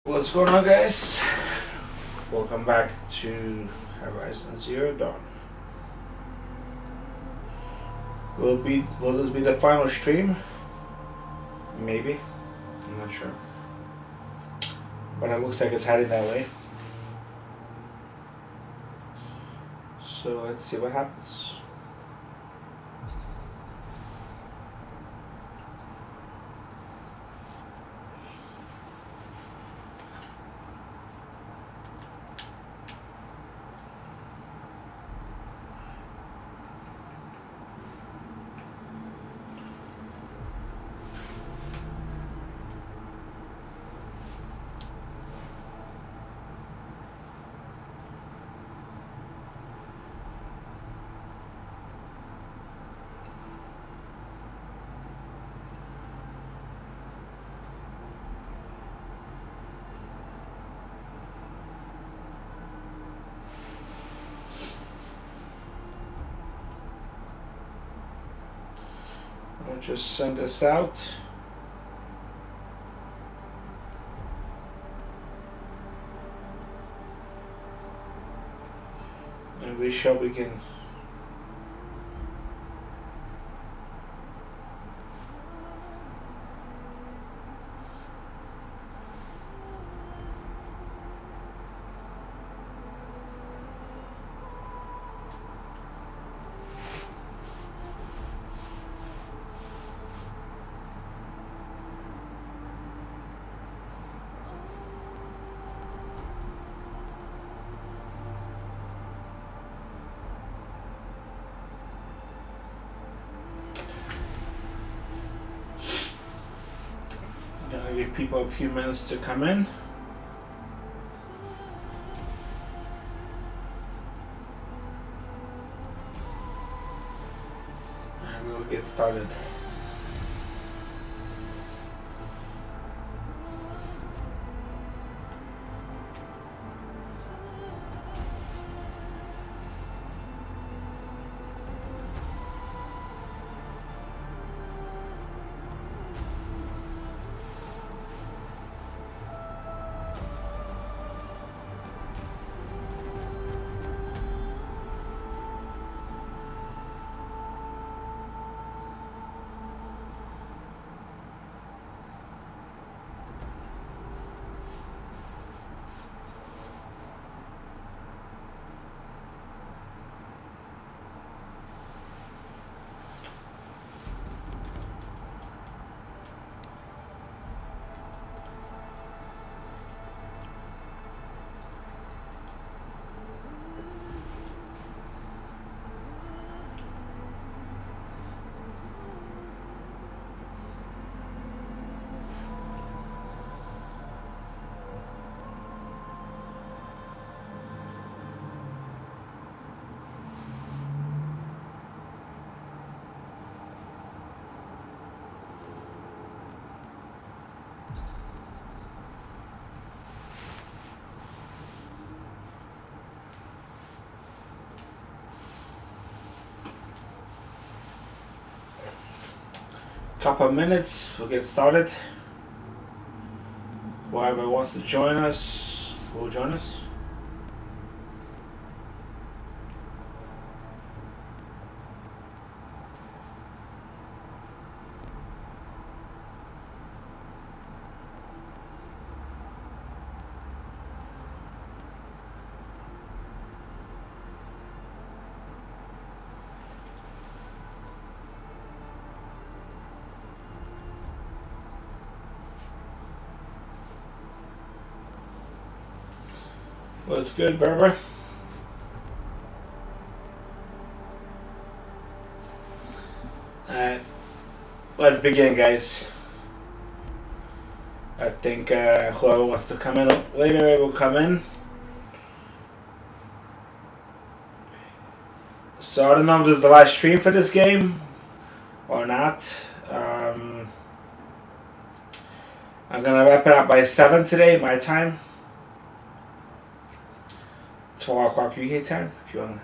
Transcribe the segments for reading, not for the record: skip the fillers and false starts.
What's going on, guys? Welcome back to Horizon Zero Dawn. Will this be the final stream? Maybe. I'm not sure. But it looks like it's heading that way. So let's see what happens. I'll just send this out. And we shall begin. Gonna give people a few minutes to come in. And we'll get started. Couple of minutes, we'll get started. Whoever wants to join us will join us. What's good, Berber? Alright, let's begin, guys. I think whoever wants to come in later will come in. So I don't know if this is the last stream for this game or not. I'm gonna wrap it up by 7 today, my time. 12 o'clock UK time, if you want.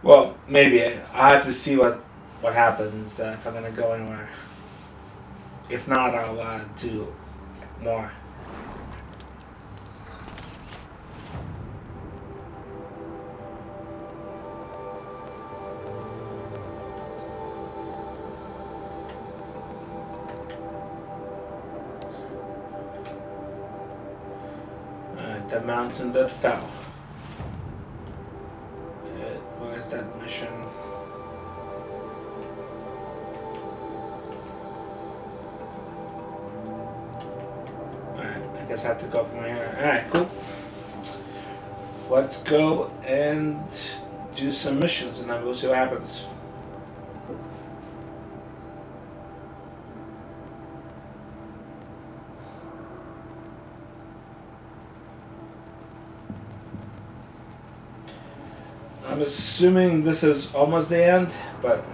Well, maybe I have to see what happens if I'm gonna go anywhere. If not, I'll do more. The mountain that fell. Where's that mission? Alright, I guess I have to go from here. Alright, cool. Let's go and do some missions and then we'll see what happens. I'm assuming this is almost the end, but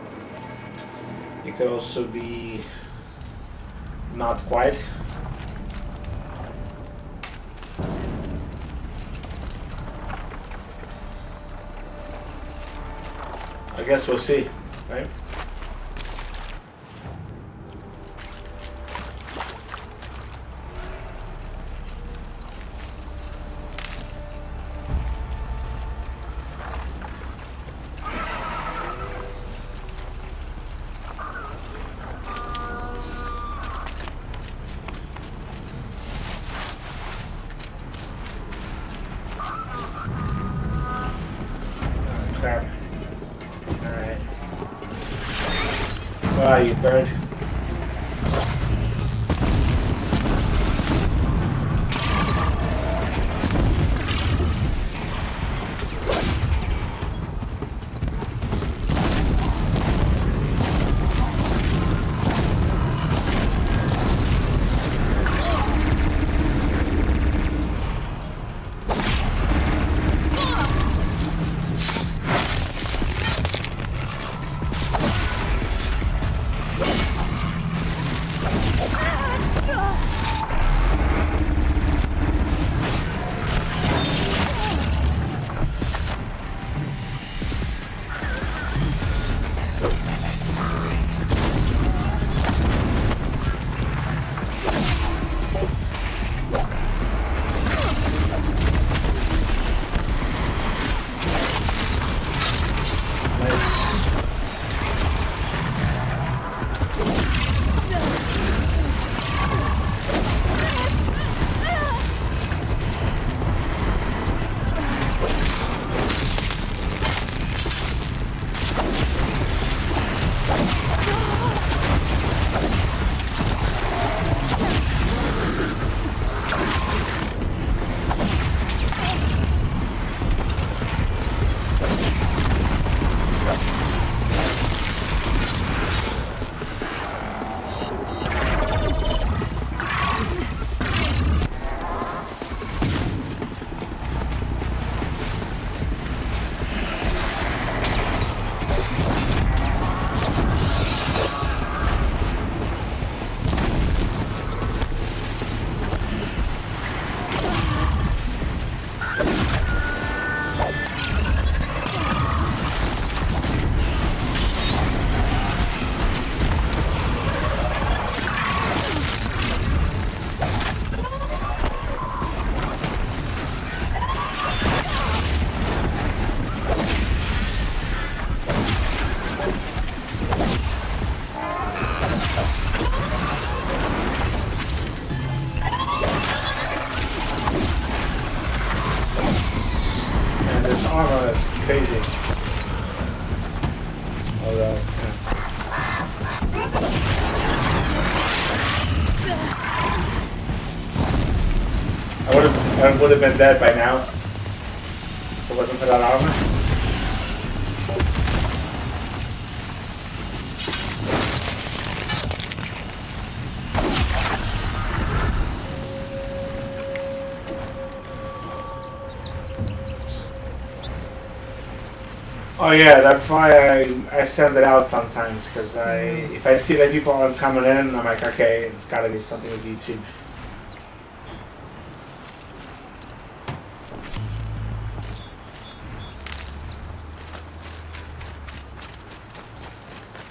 it could also be not quite. I guess we'll see, right? Crap. Alright. Ah, you bird. Armor is crazy. Although, I would have been dead by now if it wasn't for that armor. Oh yeah, that's why I send it out sometimes, because if I see that people aren't coming in, I'm like, okay, it's gotta be something with YouTube.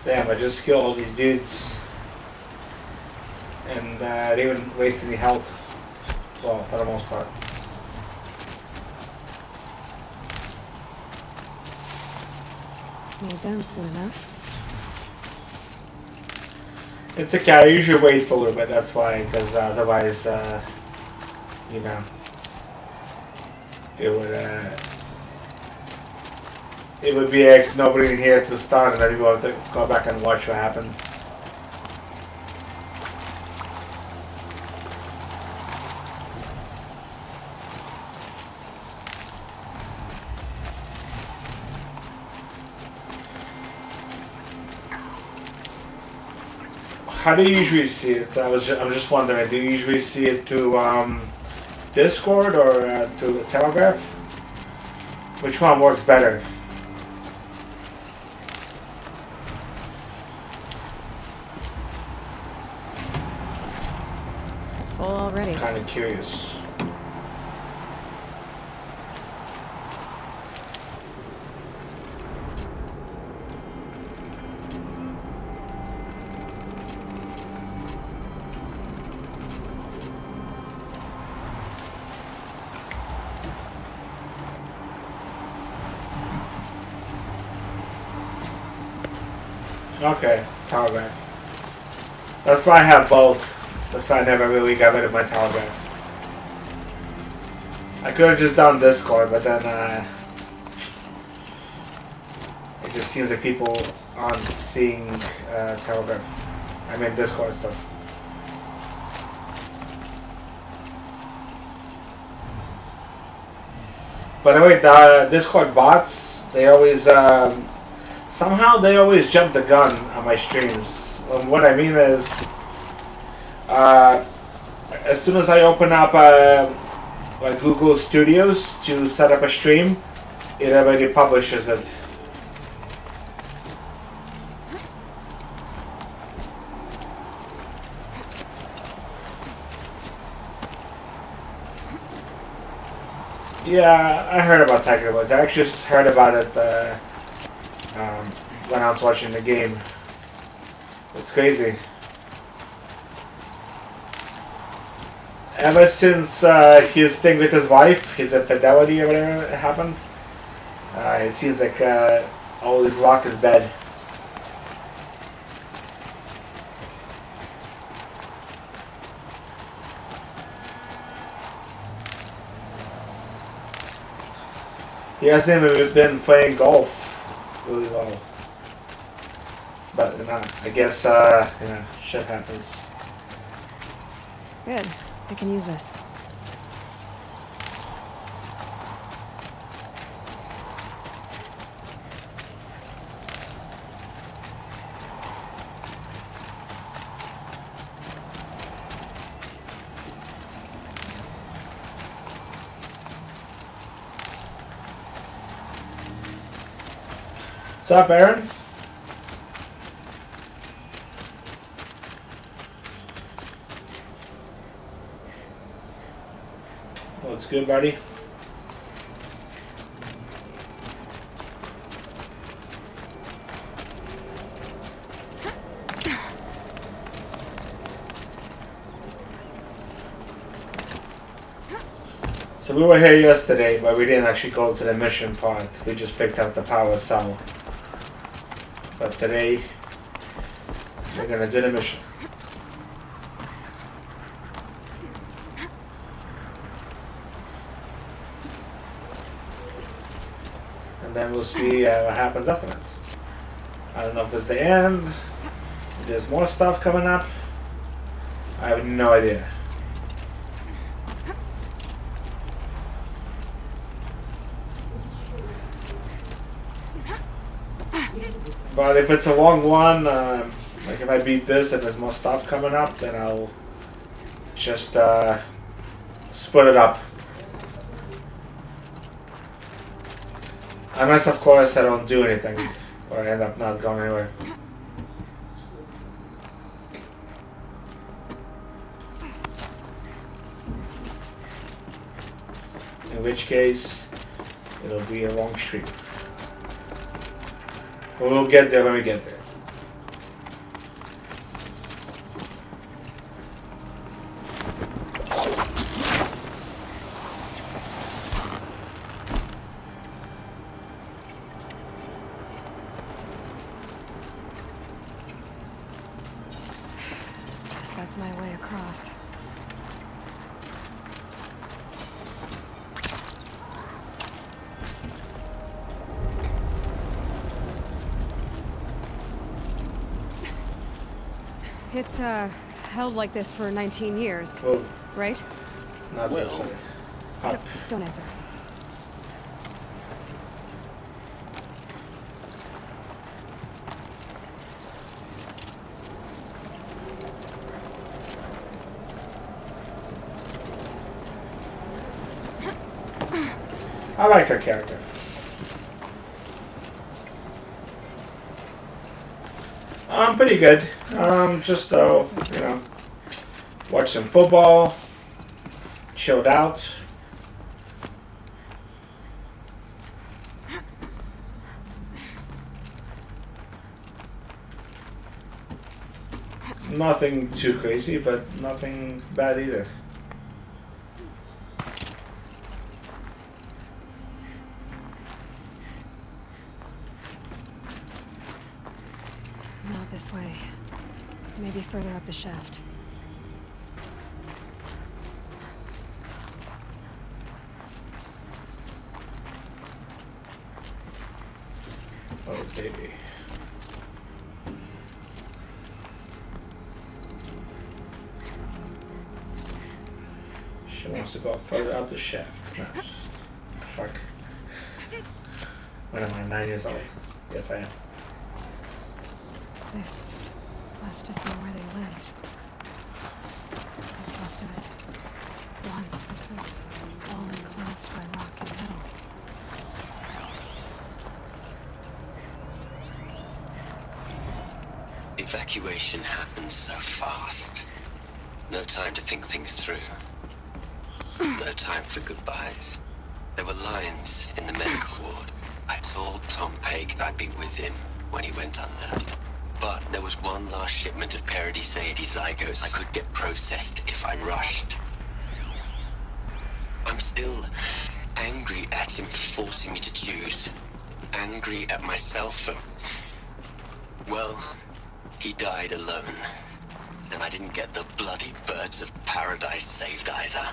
Damn, I just killed all these dudes, and I didn't even waste any health. Well, for the most part. Maybe I'm soon enough. It's okay, I usually wait for a little bit, that's why, because otherwise, you know, it would be like nobody in here to start, and then you have to go back and watch what happened. How do you usually see it? I'm just wondering. Do you usually see it through Discord or to Telegraph? Which one works better? Full already. Kind of curious. Okay, Telegraph. That's why I have both. That's why I never really got rid of my Telegraph. I could have just done Discord, but then it just seems like people aren't seeing Telegraph. I mean Discord stuff. By the way, the Discord bots, they always somehow they always jump the gun on my streams. What I mean is, as soon as I open up like Google Studios to set up a stream, it already publishes it. Yeah, I heard about Tiger Woods. I actually just heard about it when I was watching the game. It's crazy. Ever since his thing with his wife, his infidelity or whatever happened, it seems like always lock his bed. He hasn't even been playing golf really well. But I guess shit happens. Good. I can use this. What's up, Aaron? What's good, buddy? So we were here yesterday, but we didn't actually go to the mission part. We just picked up the power cell. But today, we're gonna do the mission. And then we'll see what happens after that. I don't know if it's the end, if there's more stuff coming up. I have no idea. But if it's a long one, like if I beat this and there's more stuff coming up, then I'll just split it up. Unless, of course, I don't do anything, or I end up not going anywhere. In which case, it'll be a long stream. We'll get there when we get there. Guess that's my way across. It's, held like this for 19 years, Oh, right? not this Well, way. Up. Don't answer. I like her character. Pretty good. Just you know, watch some football, chilled out. Nothing too crazy, but nothing bad either. Not this way. Maybe further up the shaft. Oh, baby. She wants to go further up the shaft. No. Fuck. When am I? 9 years old? Yes, I am. This must have been where they lived. What's left of it. Once this was all enclosed by rock and metal. Evacuation happened so fast. No time to think things through. No time for goodbyes. There were lines in the medical ward. I told Tom Peg I'd be with him when he went under. But there was one last shipment of Paradiseidae zygotes I could get processed if I rushed. I'm still angry at him for forcing me to choose. Angry at myself for... well, he died alone. And I didn't get the bloody birds of paradise saved either.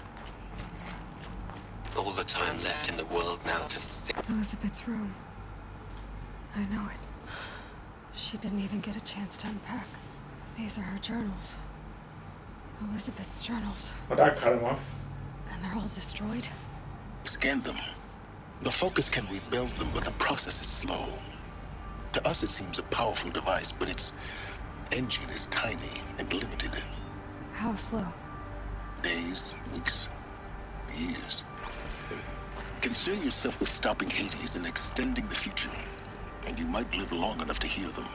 All the time left in the world now to think. Elizabeth's room. I know it. She didn't even get a chance to unpack. These are her journals. Elizabeth's journals. Well, that cut him off. And they're all destroyed? Scan them. The Focus can rebuild them, but the process is slow. To us, it seems a powerful device, but its engine is tiny and limited. How slow? Days, weeks, years. Concern yourself with stopping Hades and extending the future, and you might live long enough to hear them.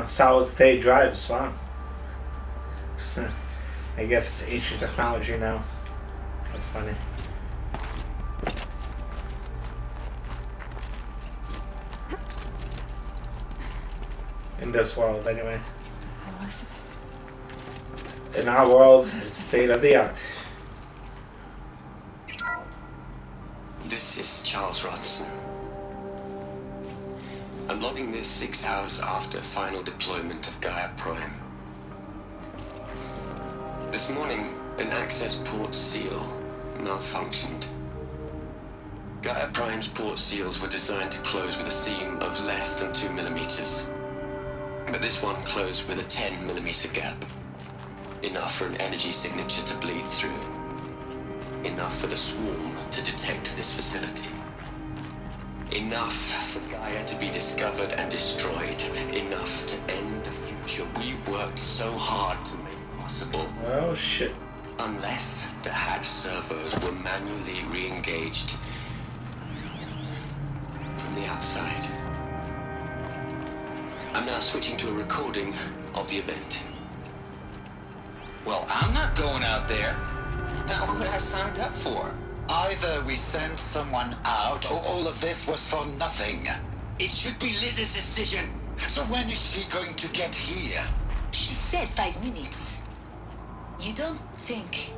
Solid state drives, wow. I guess it's ancient technology now. That's funny. In this world, anyway. Elizabeth. In our world, it's state of the art. This is Charles Rodson. I'm logging this 6 hours after final deployment of Gaia Prime. This morning, an access port seal malfunctioned. Gaia Prime's port seals were designed to close with a seam of less than 2 millimeters. But this one closed with a 10 millimeter gap. Enough for an energy signature to bleed through. Enough for the swarm to detect this facility. Enough for Gaia to be discovered and destroyed. Enough to end the future we worked so hard to make possible. Oh shit. Unless the hatch servos were manually re-engaged from the outside. I'm now switching to a recording of the event. Well, I'm not going out there. Now, what I signed up for? Either we send someone out, or all of this was for nothing. It should be Liz's decision. So when is she going to get here? She said 5 minutes. You don't think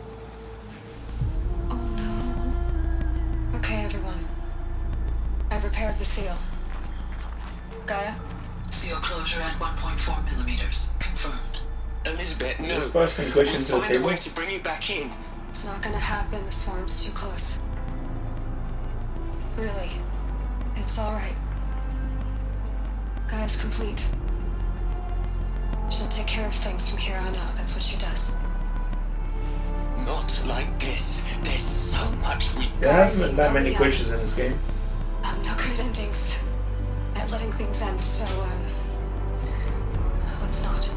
repaired the seal. Gaia? Seal closure at 1.4 millimeters. Confirmed. Elizabeth, no. This person pushing We'll to the find a table. way to bring you back in. It's not gonna happen. The swarm's too close. Really. It's alright. Gaia's complete. She'll take care of things from here on out. That's what she does. Not like this. There's so much we... There hasn't been that many Yeah. glitches in this game. I'm no good at endings. At letting things end, so, let's not.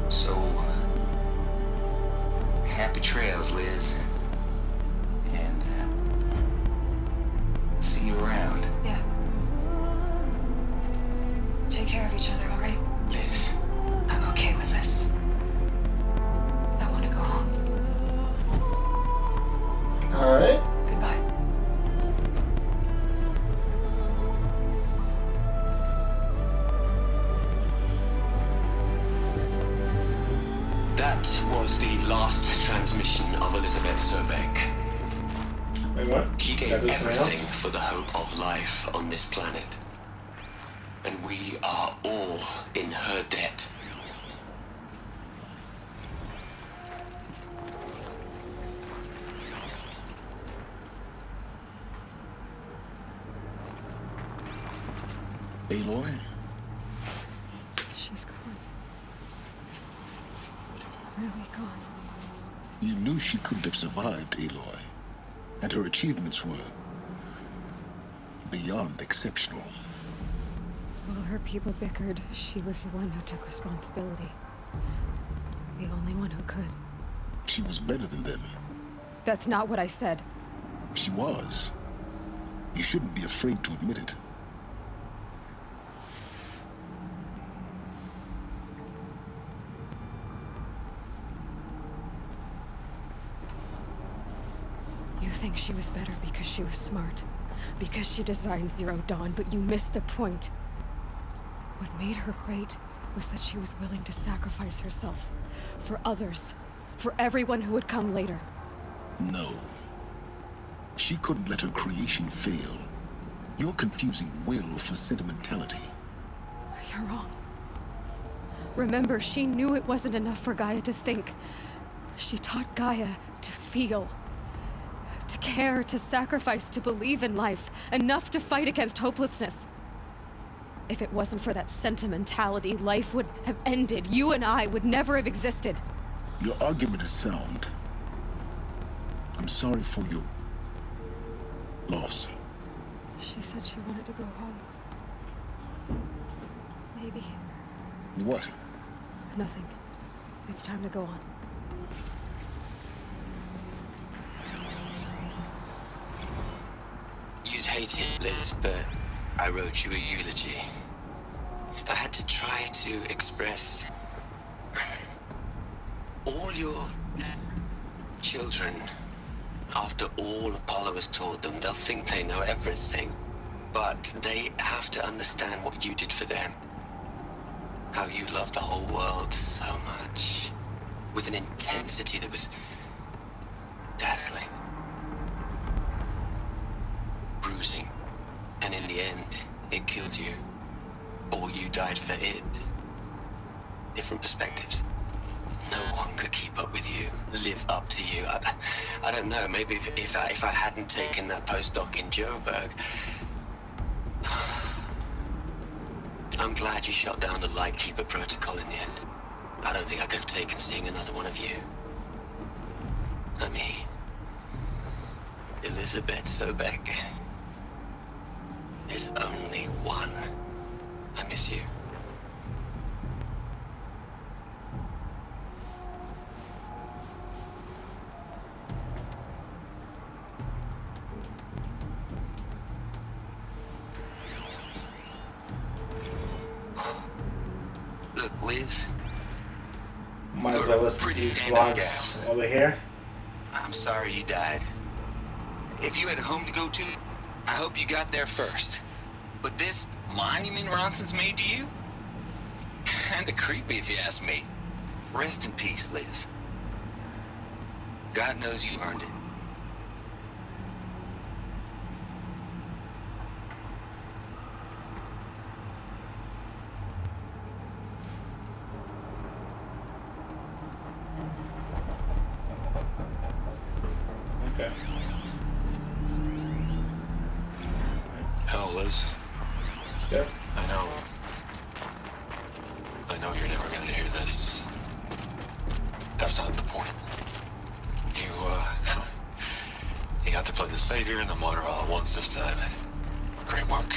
So, happy trails, Liz. And, see you around. Yeah. Take care of each other, alright? Liz. I'm okay with this. I want to go home. Alright. Goodbye. That was the last transmission of Elizabeth Sobeck. Wait, what? She gave Gotta do something everything else? for the hope of life on this planet. And we are all in her debt. Aloy? She's gone. Really gone. You knew she couldn't have survived, Aloy. And her achievements were beyond exceptional. While her people bickered, she was the one who took responsibility. The only one who could. She was better than them. That's not what I said. She was. You shouldn't be afraid to admit it. You think she was better because she was smart. Because she designed Zero Dawn, but you missed the point. What made her great was that she was willing to sacrifice herself. For others. For everyone who would come later. No. She couldn't let her creation fail. You're confusing will for sentimentality. You're wrong. Remember, she knew it wasn't enough for Gaia to think. She taught Gaia to feel. To care, to sacrifice, to believe in life. Enough to fight against hopelessness. If it wasn't for that sentimentality, life would have ended. You and I would never have existed. Your argument is sound. I'm sorry for your loss. She said she wanted to go home. Maybe. What? Nothing. It's time to go on. You'd hate it, Liz, but I wrote you a eulogy. I had to try to express all your children. After all Apollo has taught them, they'll think they know everything. But they have to understand what you did for them. How you loved the whole world so much. With an intensity that was dazzling. Bruising. And in the end, it killed you. Or you died for it. Different perspectives. No one could keep up with you, live up to you. I don't know, maybe if I hadn't taken that postdoc in Joburg. I'm glad you shot down the Lightkeeper protocol in the end. I don't think I could have taken seeing another one of you. I mean, Elizabeth Sobeck. There's only one. I miss you. Look, Liz. Might as well listen to Pretty these stand-up vlogs over here. I'm sorry you died. If you had a home to go to, I hope you got there first. But this monument Ronson's made to you? Kinda creepy if you ask me. Rest in peace, Liz. God knows you earned it. Liz. Yeah. I know you're never gonna hear this. That's not the point. You got to play the savior and the martyr all at once this time. Great work.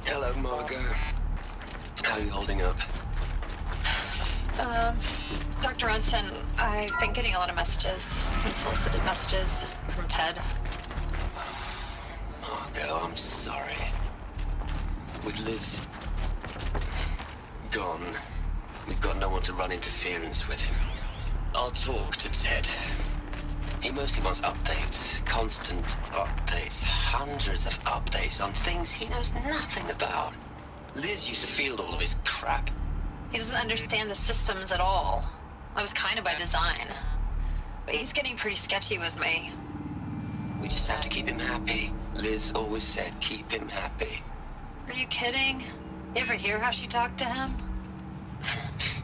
Hello, Margot. How are you holding up? Dr. Unson, I've been getting a lot of messages, unsolicited messages from Ted. Margot, I'm sorry. With Liz gone, we've got no one to run interference with him. I'll talk to Ted. He mostly wants updates, constant updates, hundreds of updates on things he knows nothing about. Liz used to field all of his crap. He doesn't understand the systems at all. I was kind of by design. But he's getting pretty sketchy with me. We just have to keep him happy. Liz always said keep him happy. Are you kidding? You ever hear how she talked to him?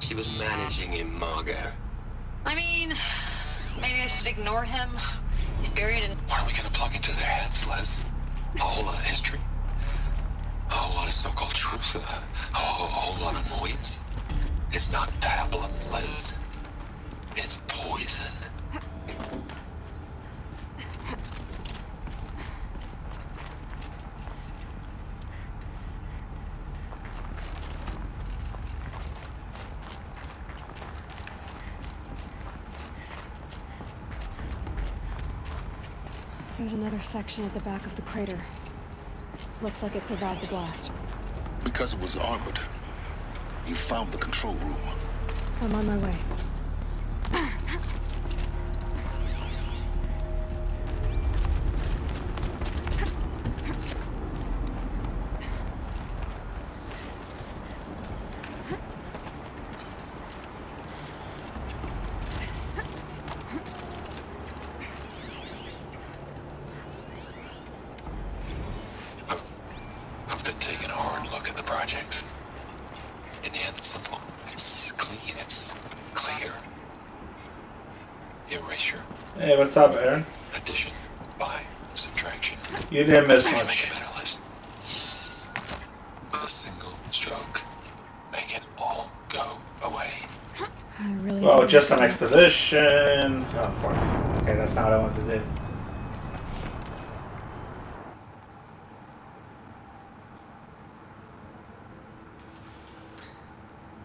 She was managing him, Margot. I mean, maybe I should ignore him. He's buried in... What are we gonna plug into their heads, Liz? A whole lot of history? A whole lot of so-called truth? A whole lot of noise? It's not pablum, Liz. It's poison. There's another section at the back of the crater. Looks like it survived the blast. Because it was armored, you found the control room. I'm on my way. I've been taking a hard look at the project. In the end, it's simple. It's clean. It's clear. Erasure. Hey, what's up, Aaron? Addition. By subtraction. You didn't miss Make much. it better, Liz. With a single stroke, make it all go away. I really Well, don't just an understand. exposition. Oh, fuck. Okay, that's not what I wanted to do.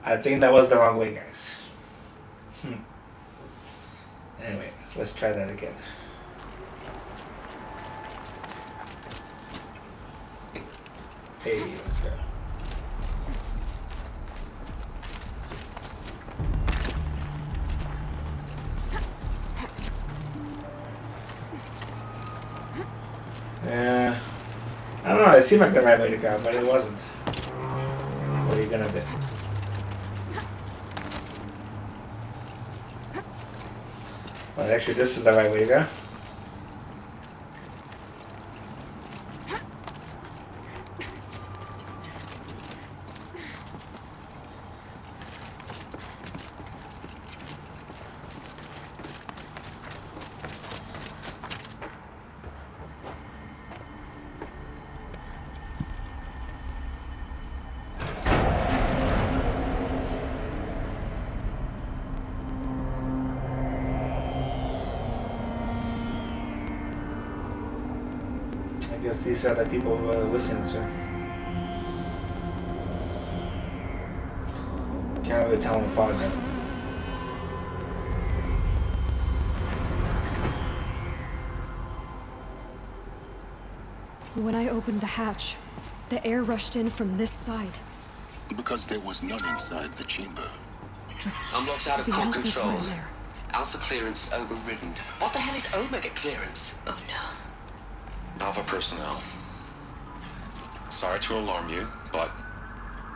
I think that was the wrong way, guys. Anyway, let's try that again. Hey, let's go. Yeah, I don't know. It seemed like the right way to go, but it wasn't. What are you gonna do? Well, actually, this is the right way to go. I guess these are the people listening to. Can't really tell them apart now. When I opened the hatch, the air rushed in from this side. Because there was none inside the chamber. I'm locked out of The core Alphas control. were in there. Alpha clearance overridden. What the hell is Omega clearance? Oh no. Alpha personnel. Sorry to alarm you, but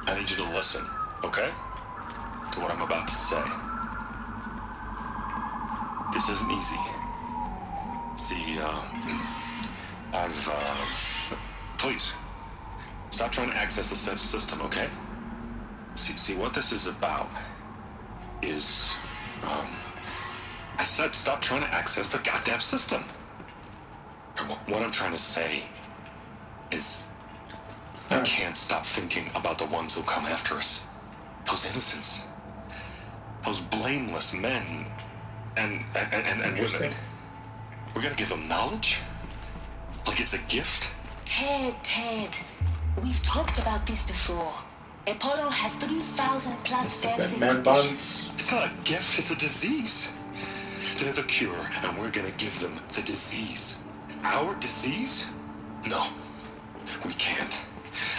I need you to listen, okay? To what I'm about to say. This isn't easy. See, please, stop trying to access the system, okay? See what this is about is, I said stop trying to access the goddamn system. What I'm trying to say is I can't stop thinking about the ones who come after us. Those innocents. Those blameless men. And we're gonna give them knowledge? Like it's a gift? Ted. We've talked about this before. Apollo has 3,000 plus vaccine Man conditions. buns. It's not a gift, it's a disease. They're the cure, and we're gonna give them the disease. Our disease? No, we can't.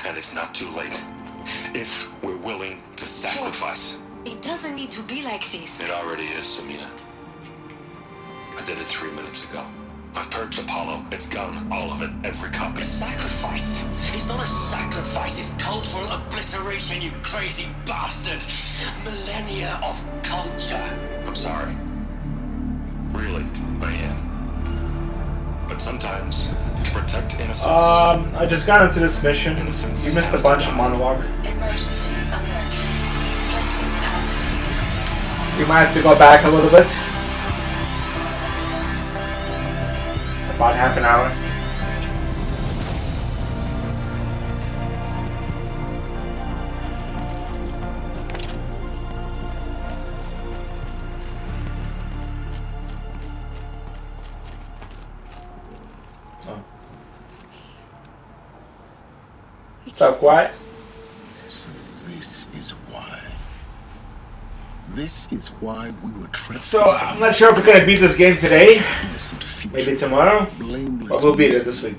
And it's not too late. If we're willing to sacrifice. It doesn't need to be like this. It already is, Samina. I did it 3 minutes ago. I've purged Apollo. It's gone. All of it. Every copy. Sacrifice? It's not a sacrifice, it's cultural obliteration, you crazy bastard! Millennia of culture. I'm sorry. Really, I am. But sometimes, to protect innocence... I just got into this mission. Innocence You missed a has bunch to of die. monologue. Emergency alert. Venting atmosphere. We might have to go back a little bit. About half an hour. Oh. What's up, quiet? So this is why. This is why we were trapped. So I'm not sure if we're gonna beat this game today. Innocent future. Maybe tomorrow. Blameless But we'll beat men. it this week.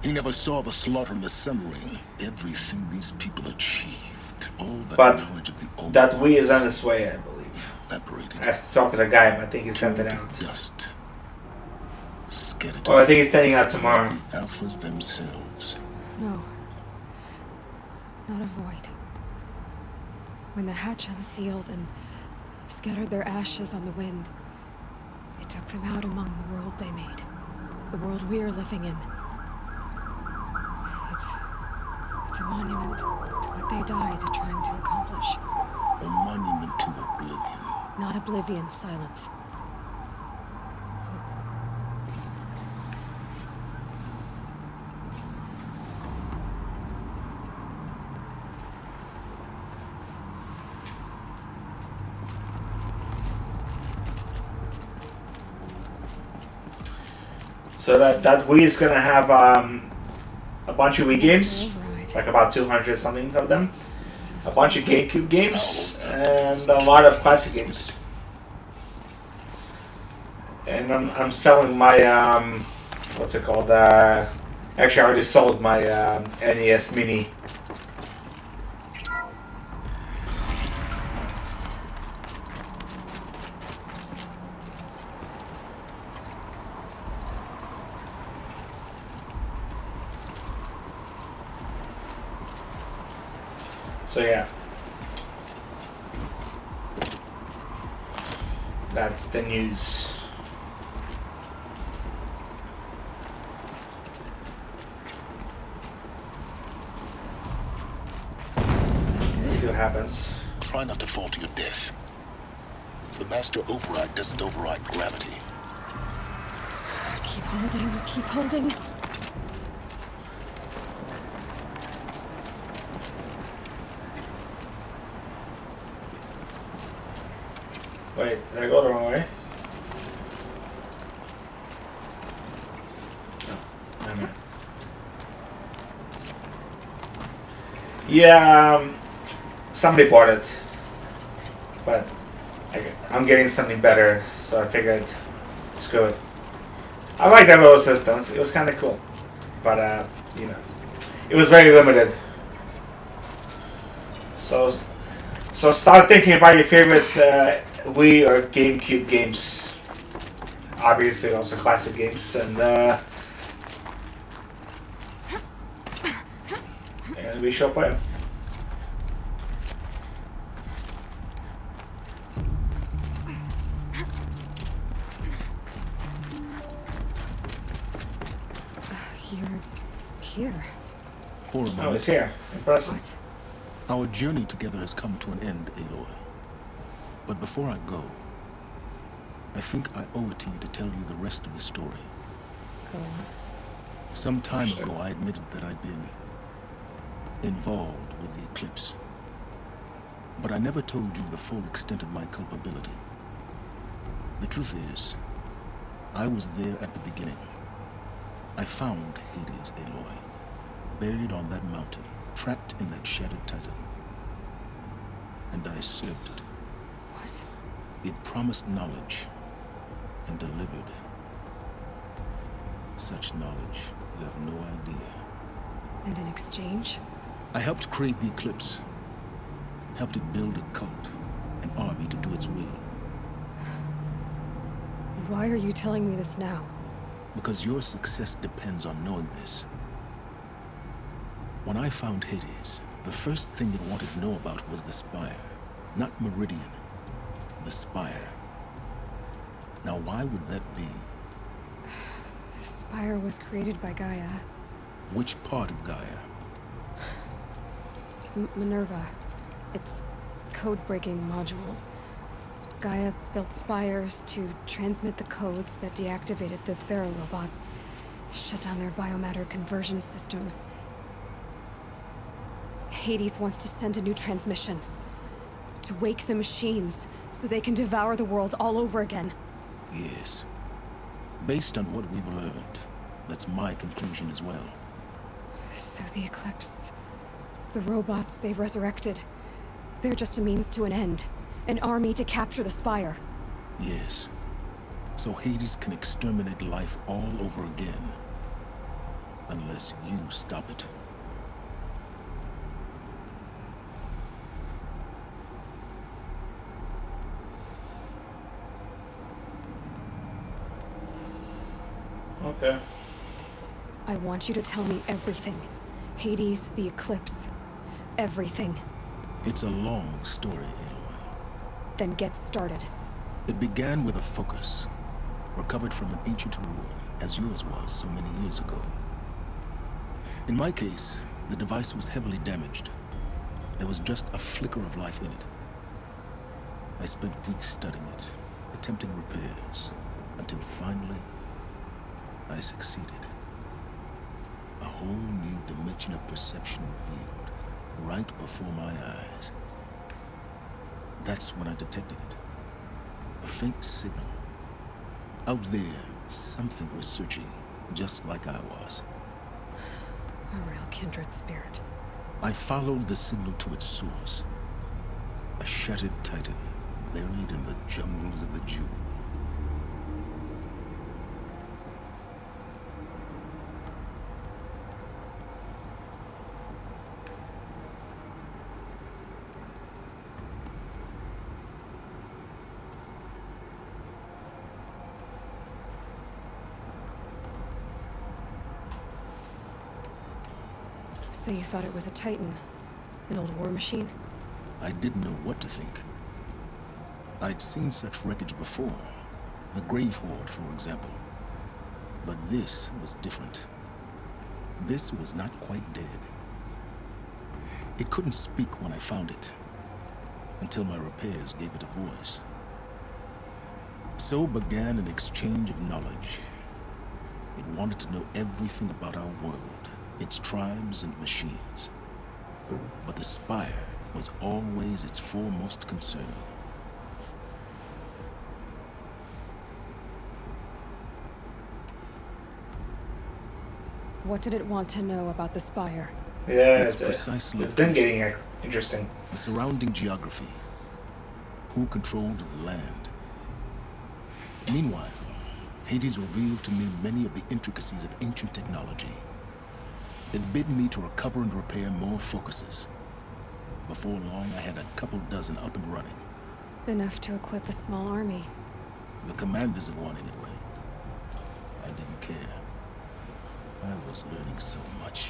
He never saw the slaughter in the sun ring. Everything these people achieved. All the But knowledge of the old that we is on its way, I believe. evaporated. I have to talk to the guy, but I think he sent it out. Dust. Scattered Oh, I think he's sending it out tomorrow. the alphas themselves. No. Not a void. When the hatch unsealed and scattered their ashes on the wind, it took them out among the world they made. The world we're living in. It's a monument to what they died trying to accomplish. A monument to oblivion. Not oblivion, silence. So that Wii is gonna have a bunch of Wii games, Right. like about 200 something of them, a bunch of GameCube games, and a lot of classic games. And I'm selling my what's it called? Actually, I already sold my NES Mini. So yeah, that's the news. Let's see what happens. Try not to fall to your death. The master override doesn't override gravity. Keep holding, keep holding. Wait, did I go the wrong way? No, never mind. Yeah, somebody bought it, but I'm getting something better, so I figured, screw it. I like that little system. It was kind of cool, but you know, it was very limited. So start thinking about your favorite Wii or GameCube games. Obviously, also classic games, and we shall play them. You're here. For a Oh, moment, it's here. Impressive. What? Our journey together has come to an end, Aloy. But before I go, I think I owe it to you to tell you the rest of the story. Go on. Some time ago, I admitted that I'd been involved with the eclipse. But I never told you the full extent of my culpability. The truth is, I was there at the beginning. I found Hades, Aloy, buried on that mountain, trapped in that shattered titan. And I served it. What? It promised knowledge and delivered. Such knowledge, you have no idea. And in exchange? I helped create the eclipse. Helped it build a cult, an army to do its will. Why are you telling me this now? Because your success depends on knowing this. When I found Hades, the first thing it wanted to know about was the Spire. Not Meridian. The Spire. Now why would that be? The Spire was created by Gaia. Which part of Gaia? Minerva. Its code-breaking module. Gaia built spires to transmit the codes that deactivated the Pharaoh robots, shut down their biomatter conversion systems. Hades wants to send a new transmission. To wake the machines, so they can devour the world all over again. Yes. Based on what we've learned, that's my conclusion as well. So the Eclipse... the robots they've resurrected... they're just a means to an end. An army to capture the Spire. Yes. So Hades can exterminate life all over again. Unless you stop it. Okay. I want you to tell me everything. Hades, the Eclipse. Everything. It's a long story, Aloy. Then get started. It began with a focus, recovered from an ancient ruin, as yours was so many years ago. In my case, the device was heavily damaged. There was just a flicker of life in it. I spent weeks studying it, attempting repairs, until finally, I succeeded. A whole new dimension of perception revealed, right before my eyes. That's when I detected it. A faint signal. Out there, something was searching, just like I was. A real kindred spirit. I followed the signal to its source. A shattered titan, buried in the jungles of the Jewel. So you thought it was a Titan? An old war machine? I didn't know what to think. I'd seen such wreckage before. The Grave Horde, for example. But this was different. This was not quite dead. It couldn't speak when I found it, until my repairs gave it a voice. So began an exchange of knowledge. It wanted to know everything about our world, its tribes and machines. But the Spire was always its foremost concern. What did it want to know about the Spire? Yeah, Its precise it's been location. getting interesting. The surrounding geography. Who controlled the land. Meanwhile, Hades revealed to me many of the intricacies of ancient technology. It bid me to recover and repair more focuses. Before long, I had a couple dozen up and running. Enough to equip a small army. The commanders of one, anyway. I didn't care. I was learning so much.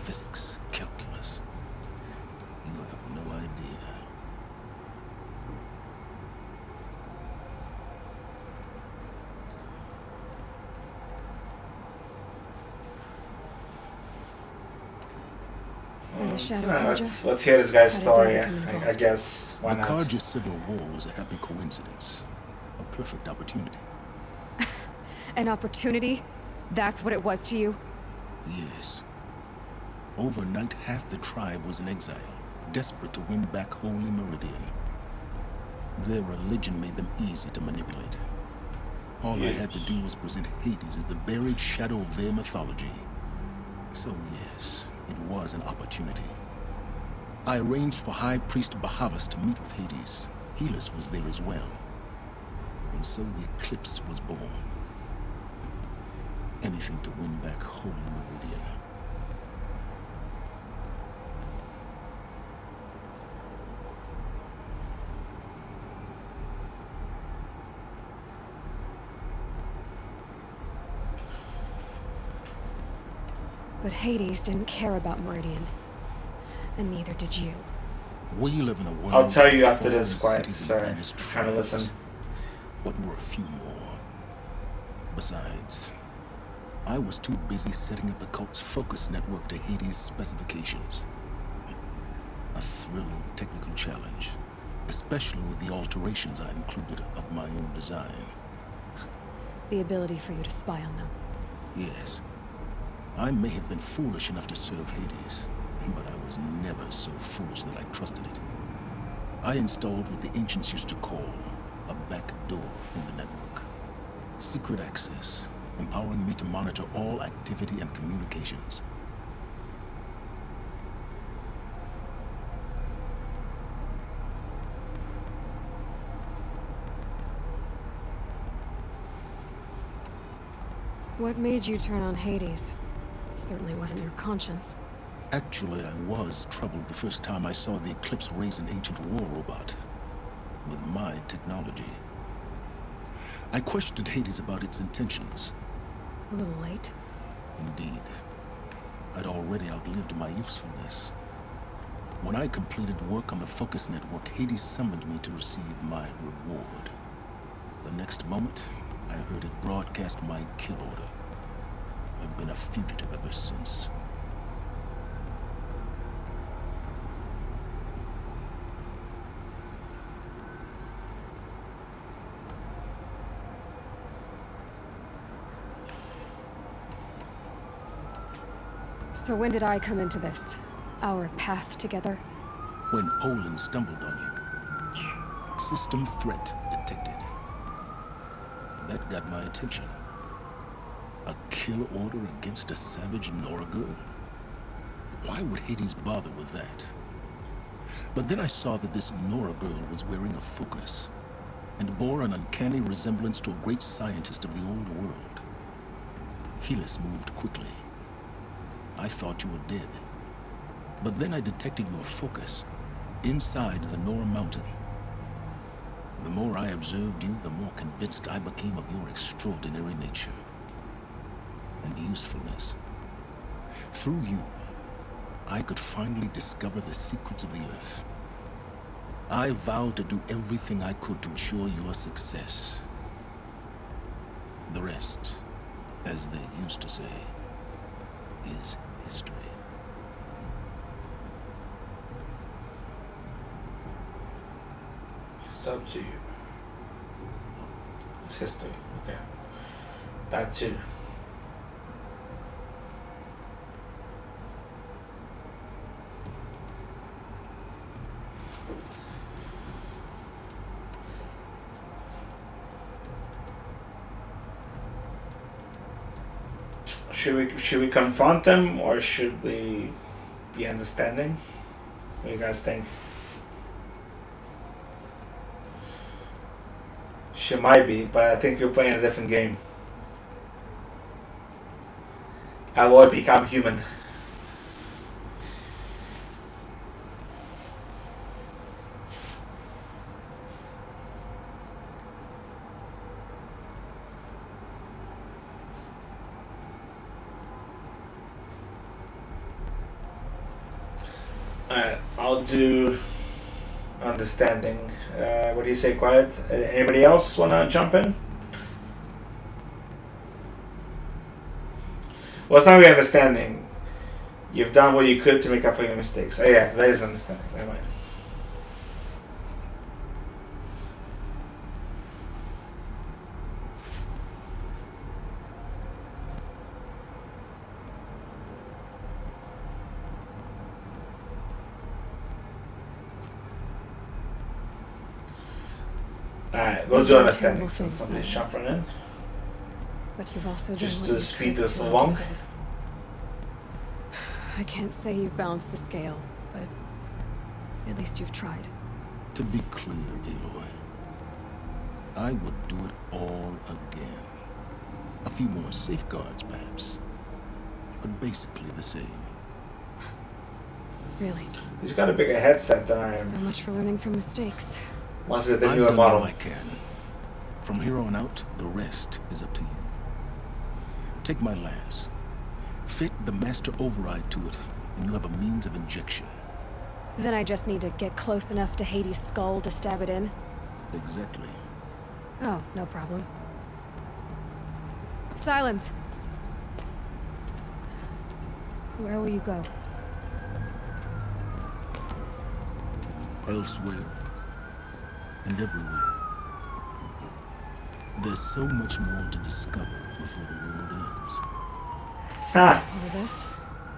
Physics, calculus. You have no idea. And the Shadow Yeah, Carja? let's hear this guy's How did story. they become I involved? guess why The not? Carja Civil War was a happy coincidence. A perfect opportunity. An opportunity? That's what it was to you? Yes. Overnight, half the tribe was in exile, desperate to win back Holy Meridian. Their religion made them easy to manipulate. All I had to do was present Hades as the buried shadow of their mythology. So yes, it was an opportunity. I arranged for High Priest Bahavas to meet with Hades. Helis was there as well. And so the eclipse was born. Anything to win back Holy Meridian. But Hades didn't care about Meridian. And neither did you. We live in a world. I'll tell you of after this, foreign quiet. cities and Sorry, vanished trying to tribes. listen. What were a few more? Besides, I was too busy setting up the cult's focus network to Hades' specifications. A thrilling technical challenge, especially with the alterations I included of my own design. The ability for you to spy on them. Yes, I may have been foolish enough to serve Hades, but I was never so foolish that I trusted it. I installed what the ancients used to call a back door in the network. Secret access, empowering me to monitor all activity and communications. What made you turn on Hades? It certainly wasn't your conscience. Actually, I was troubled the first time I saw the Eclipse raise an ancient war robot with my technology. I questioned Hades about its intentions. A little late. Indeed. I'd already outlived my usefulness. When I completed work on the Focus Network, Hades summoned me to receive my reward. The next moment, I heard it broadcast my kill order. I've been a fugitive ever since. So when did I come into this? Our path together? When Olin stumbled on you. System threat detected. That got my attention. A kill order against a savage Nora girl? Why would Hades bother with that? But then I saw that this Nora girl was wearing a focus, and bore an uncanny resemblance to a great scientist of the old world. Helis moved quickly. I thought you were dead. But then I detected your focus inside the Nora mountain. The more I observed you, the more convinced I became of your extraordinary nature and usefulness. Through you, I could finally discover the secrets of the Earth. I vowed to do everything I could to ensure your success. The rest, as they used to say, is history. It's up to you. It's history. Okay. That too. Should we confront them, or should we be understanding? What do you guys think? She might be, but I think you're playing a different game. I will become human. Alright, I'll do understanding. What do you say, Quiet? Anybody else wanna jump in? Well, it's not really understanding. You've done what you could to make up for your mistakes. Oh yeah, that is understanding. Never mind. Alright, we'll do understanding since somebody's jumping in. But you've also Just done to what you speed could this to along. undo good. I can't say you've balanced the scale, but at least you've tried. To be clear, Aloy, I would do it all again. A few more safeguards, perhaps, but basically the same. Really. He's got a bigger headset than I am. So much for learning from mistakes. Once with the I've newer done model. all I can. From here on out, the rest is up to you. Take my lance. Fit the master override to it, and you have a means of injection. Then I just need to get close enough to Hades' skull to stab it in? Exactly. Oh, no problem. Silence! Where will you go? Elsewhere. And everywhere. There's so much more to discover before the world ends. Ha! All this?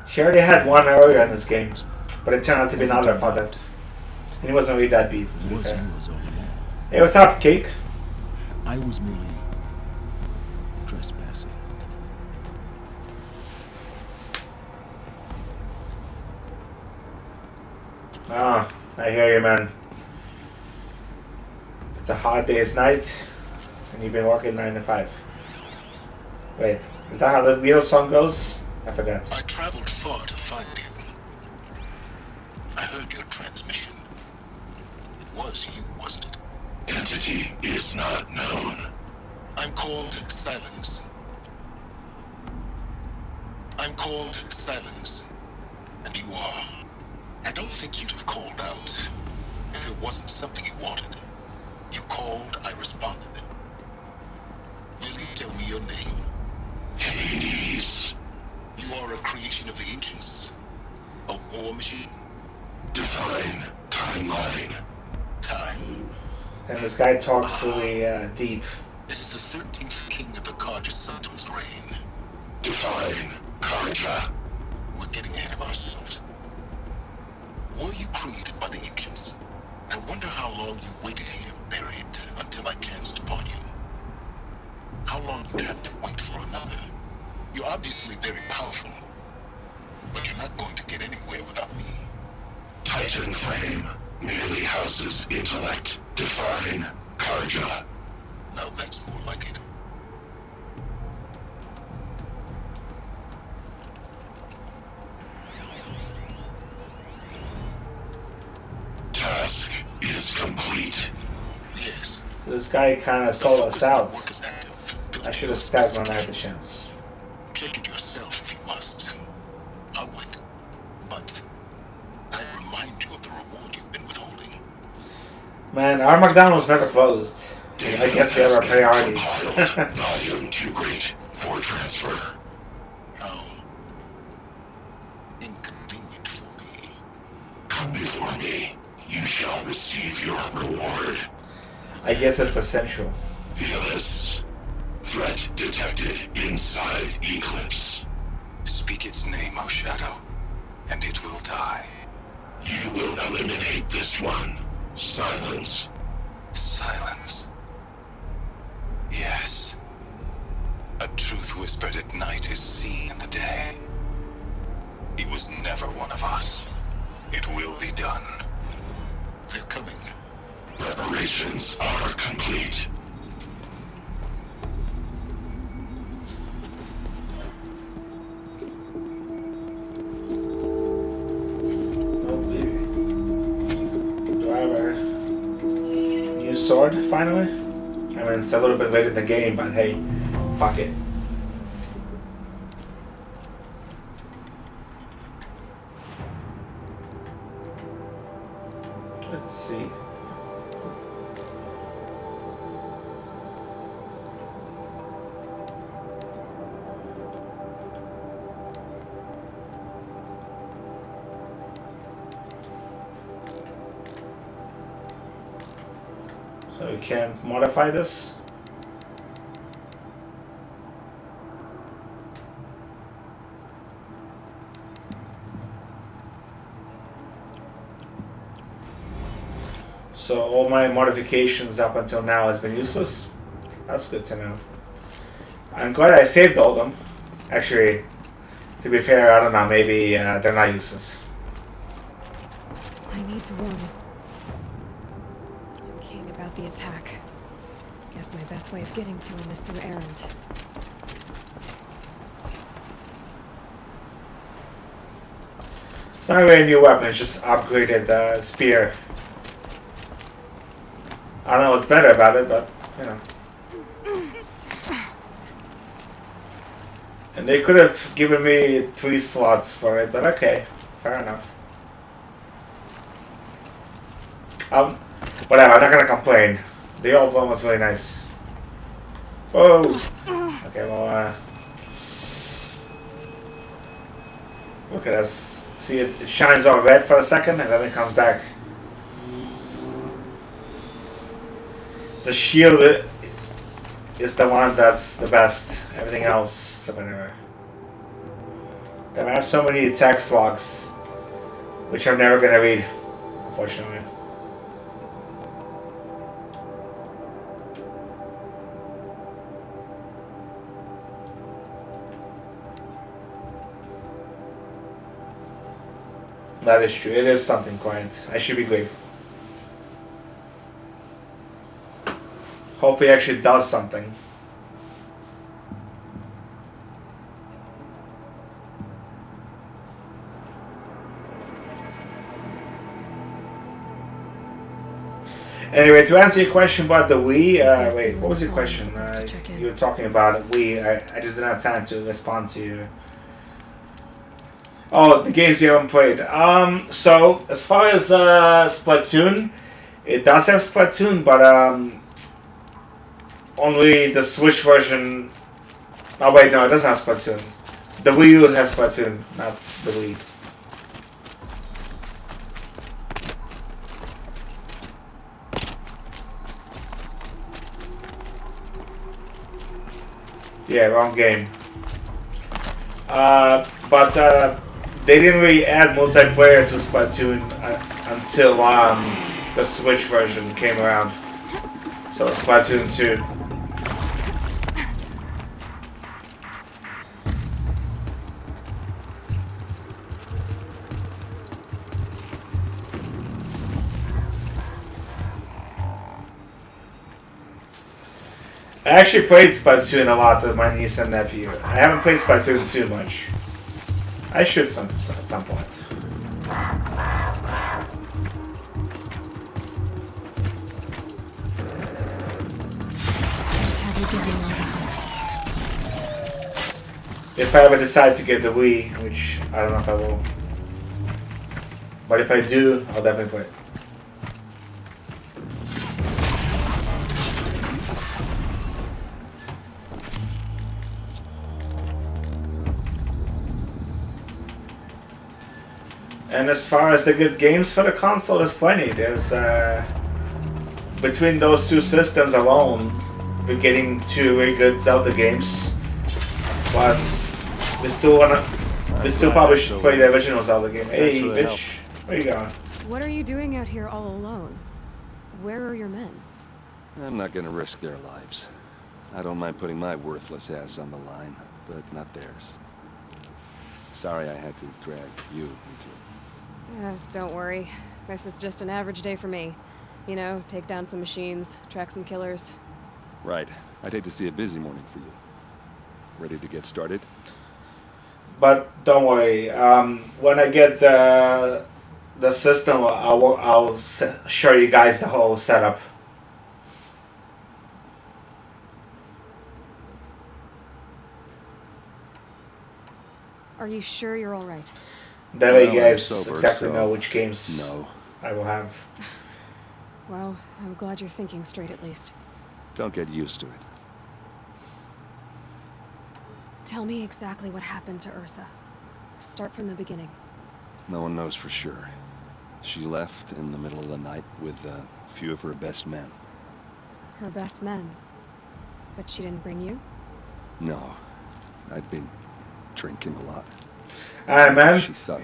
She already had one earlier in this game, but it turned out to be another father. And he wasn't really that beat, to It be was fair. yours all along. Hey, what's up, Cake? I was merely trespassing. Ah, I hear you, man. It's a hard day's night, and you've been working 9 to 5. Wait, is that how the Beatles song goes? I forgot. I traveled far to find you. I heard your transmission. It was you, wasn't it? Entity is not known. I'm called Silence. I'm called Silence. And you are. I don't think you'd have called out if it wasn't something you wanted. You called, I responded. Will you tell me your name? Hades. You are a creation of the ancients. A war machine. Define timeline. Time. And this guy talks really deep. It is the 13th king of the Karja Saddam's reign. Define Karja. We're getting ahead of ourselves. Were you created by the ancients? I wonder how long you waited here, buried, until I chanced upon you. How long you'd have to wait for another. You're obviously very powerful, but you're not going to get anywhere without me. Titan frame merely houses intellect. Define Karja. Now that's more like it. Task is complete. Yes. So this guy kind of sold us out. Work is active. I should have stabbed when I had the chance. Check it yourself if you must. I'll wait. But I remind you of the reward you've been withholding. Man, our McDonald's never closed. I guess we have our priorities. Compiled. Volume too great for transfer. How inconvenient for me. Come before me. You shall receive your reward. I guess it's essential. Helis. Threat detected inside Eclipse. Speak its name, O Shadow, and it will die. You will eliminate this one. Silence. Silence. Yes. A truth whispered at night is seen in the day. He was never one of us. It will be done. They're coming. Preparations are complete. Oh, baby. Do I have a new sword, finally? I mean, it's a little bit late in the game, but hey, fuck it. Let's see. So we can modify this. So all my modifications up until now has been useless. That's good to know. I'm glad I saved all of them. Actually, to be fair, I don't know, maybe they're not useless. I need to warn this king about the attack. Guess my best way of getting to him is through Errand. It's not really a new weapon, it's just upgraded spear. I don't know what's better about it, but, you know. And they could have given me 3 slots for it, but okay, fair enough. Whatever, I'm not gonna complain. The old one was really nice. Whoa! Okay, well, look at us. See, it shines all red for a second, and then it comes back. The shield is the one that's the best. Everything else, whatever. Damn, I have so many text logs, which I'm never gonna read, unfortunately. That is true. It is something quiet. I should be grateful. Hopefully it actually does something. Anyway, to answer your question about the Wii, wait, what was your question? You were talking about Wii. I just didn't have time to respond to you. Oh, the games you haven't played. So as far as Splatoon, it does have Splatoon, but only the Switch version. Oh wait, no, it doesn't have Splatoon. The Wii U has Splatoon, not the Wii. Yeah, wrong game. But they didn't really add multiplayer to Splatoon until the Switch version came around. So Splatoon 2. I actually played Splatoon a lot with my niece and nephew. I haven't played Splatoon too much. I should at some point. If I ever decide to get the Wii, which I don't know if I will. But if I do, I'll definitely play it. And as far as the good games for the console, there's plenty. There's between those two systems alone, we're getting 2 really good Zelda games. Plus, we still probably should play the original Zelda game. Hey, bitch, where you going? What are you doing out here all alone? Where are your men? I'm not gonna risk their lives. I don't mind putting my worthless ass on the line, but not theirs. Sorry I had to drag you into it. Don't worry. This is just an average day for me. You know, take down some machines, track some killers. Right. I'd hate to see a busy morning for you. Ready to get started? But don't worry. When I get the system, I'll show you guys the whole setup. Are you sure you're all right? That way you guys sober, exactly so know which games no. I will have. Well, I'm glad you're thinking straight at least. Don't get used to it. Tell me exactly what happened to Ursa. Start from the beginning. No one knows for sure. She left in the middle of the night with a few of her best men. her best men. But she didn't bring you? No. I'd been drinking a lot. Alright, man. She thought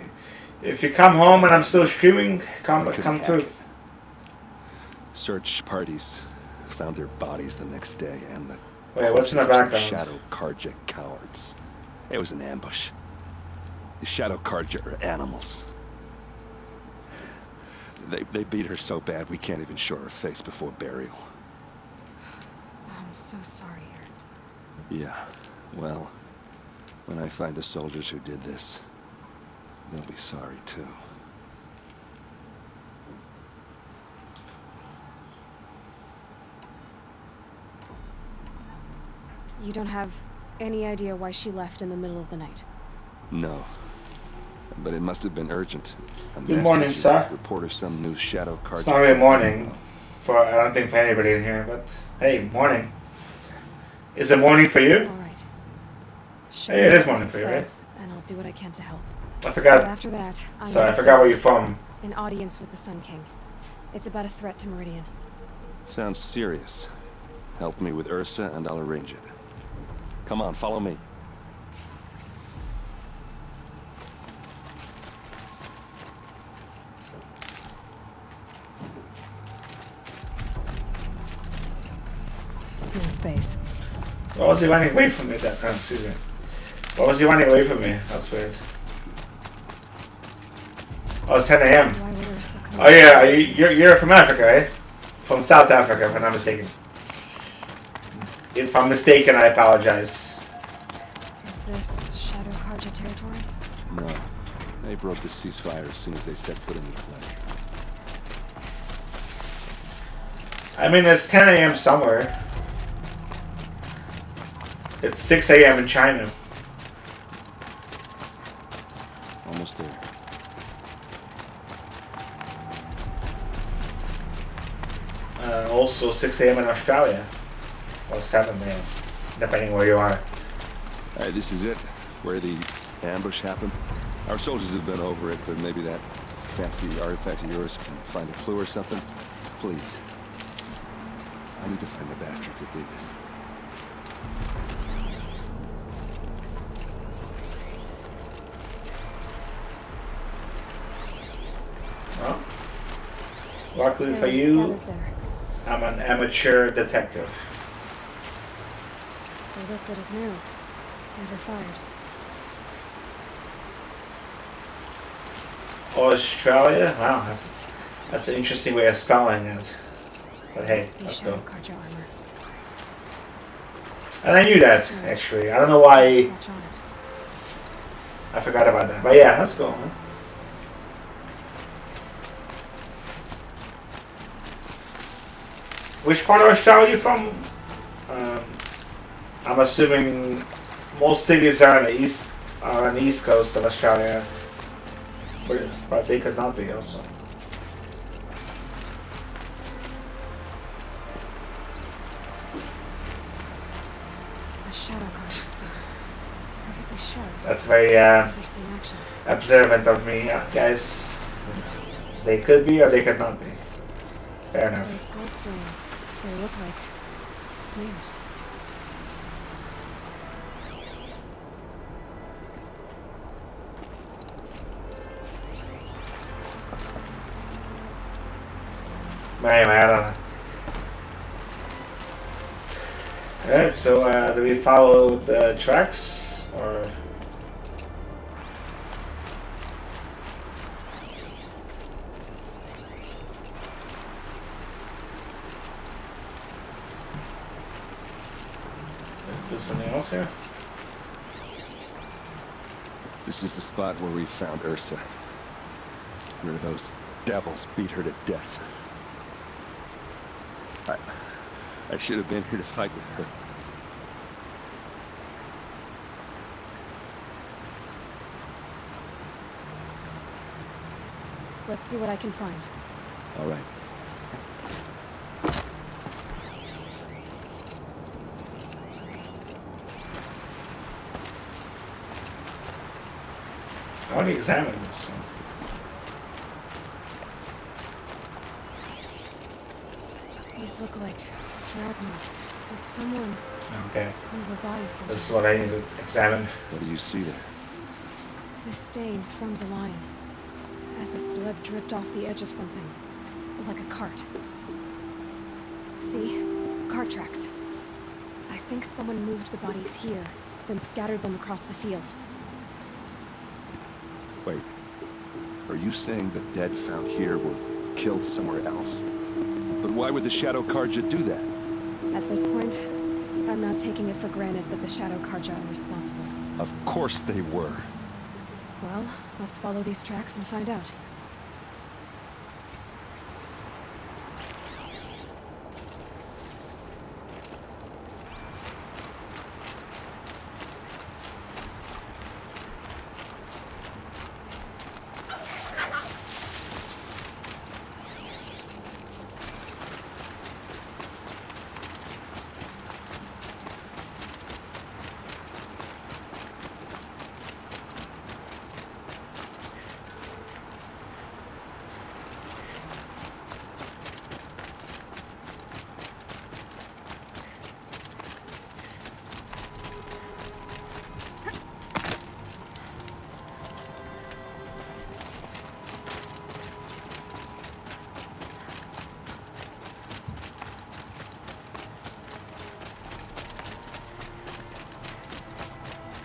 If you come home and I'm still streaming, come through. Search parties found their bodies the next day, and the Wait, what's in the corpses of some background? Shadow Karja cowards. It was an ambush. The Shadow Karja are animals. They beat her so bad we can't even show her face before burial. I'm so sorry, Ert. Yeah, well, when I find the soldiers who did this, they'll be sorry too. You don't have any idea why she left in the middle of the night? No. But it must have been urgent. Good morning, sir. Report of some new Shadow Karja. It's not really morning. I don't think for anybody in here, but hey, morning. Is it morning for you? Alright. Hey, it is morning for you, right? And I'll do what I can to help. I forgot. But after that, Sorry, I forgot where you're from. An audience with the Sun King. It's about a threat to Meridian. Sounds serious. Help me with Ursa and I'll arrange it. Come on, follow me. No space. Why was he running away from me that time? Excuse me. Why was he running away from me? That's weird. Oh, it's 10 a.m. Why would Ursa come? Oh yeah, you're from Africa, eh? From South Africa, if I'm not mistaken. If I'm mistaken, I apologize. Is this Shadow Karja territory? No. They broke the ceasefire as soon as they set foot in the place. I mean, it's 10 a.m. somewhere. It's 6 a.m. in China. Almost there. Also 6 a.m. in Australia. Or 7 a.m. Depending where you are. Alright, this is it. Where the ambush happened. Our soldiers have been over it, but maybe that fancy artifact of yours can find a clue or something. Please. I need to find the bastards that did this. Well, luckily for you, I'm an amateur detective. They look good as new. Never fired. Australia? Wow, that's an interesting way of spelling it. But hey, let's go. Karja armor. And I knew that, actually. I don't know why I forgot about that. But yeah, let's go, man. Which part of Australia are you from? I'm assuming most cities are on the east coast of Australia. But they could not be also. A Shadow Karja spear. It's perfectly sharp. That's very Never seen action. observant of me, guys. They could be or they could not be. Fair enough. Those bloodstains, they look like smears. Anyway, I don't know. Alright, so do we follow the tracks or? Let's do something else here. This is the spot where we found Ursa. Where those devils beat her to death. I should have been here to fight with her. Let's see what I can find. All right. I want to examine this one. These look like Drag marks. Did someone Okay. move a body through This is them? what I need to examine. What do you see there? This stain forms a line, as if blood dripped off the edge of something, like a cart. See? Cart tracks. I think someone moved the bodies here, then scattered them across the field. Wait. Are you saying the dead found here were killed somewhere else? But why would the Shadow Karja do that? At this point, I'm not taking it for granted that the Shadow Karja are responsible. Of course they were. Well, let's follow these tracks and find out.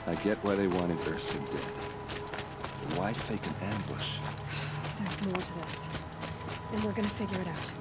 I get why they wanted Ursa dead. But why fake an ambush? There's more to this, and we're gonna figure it out.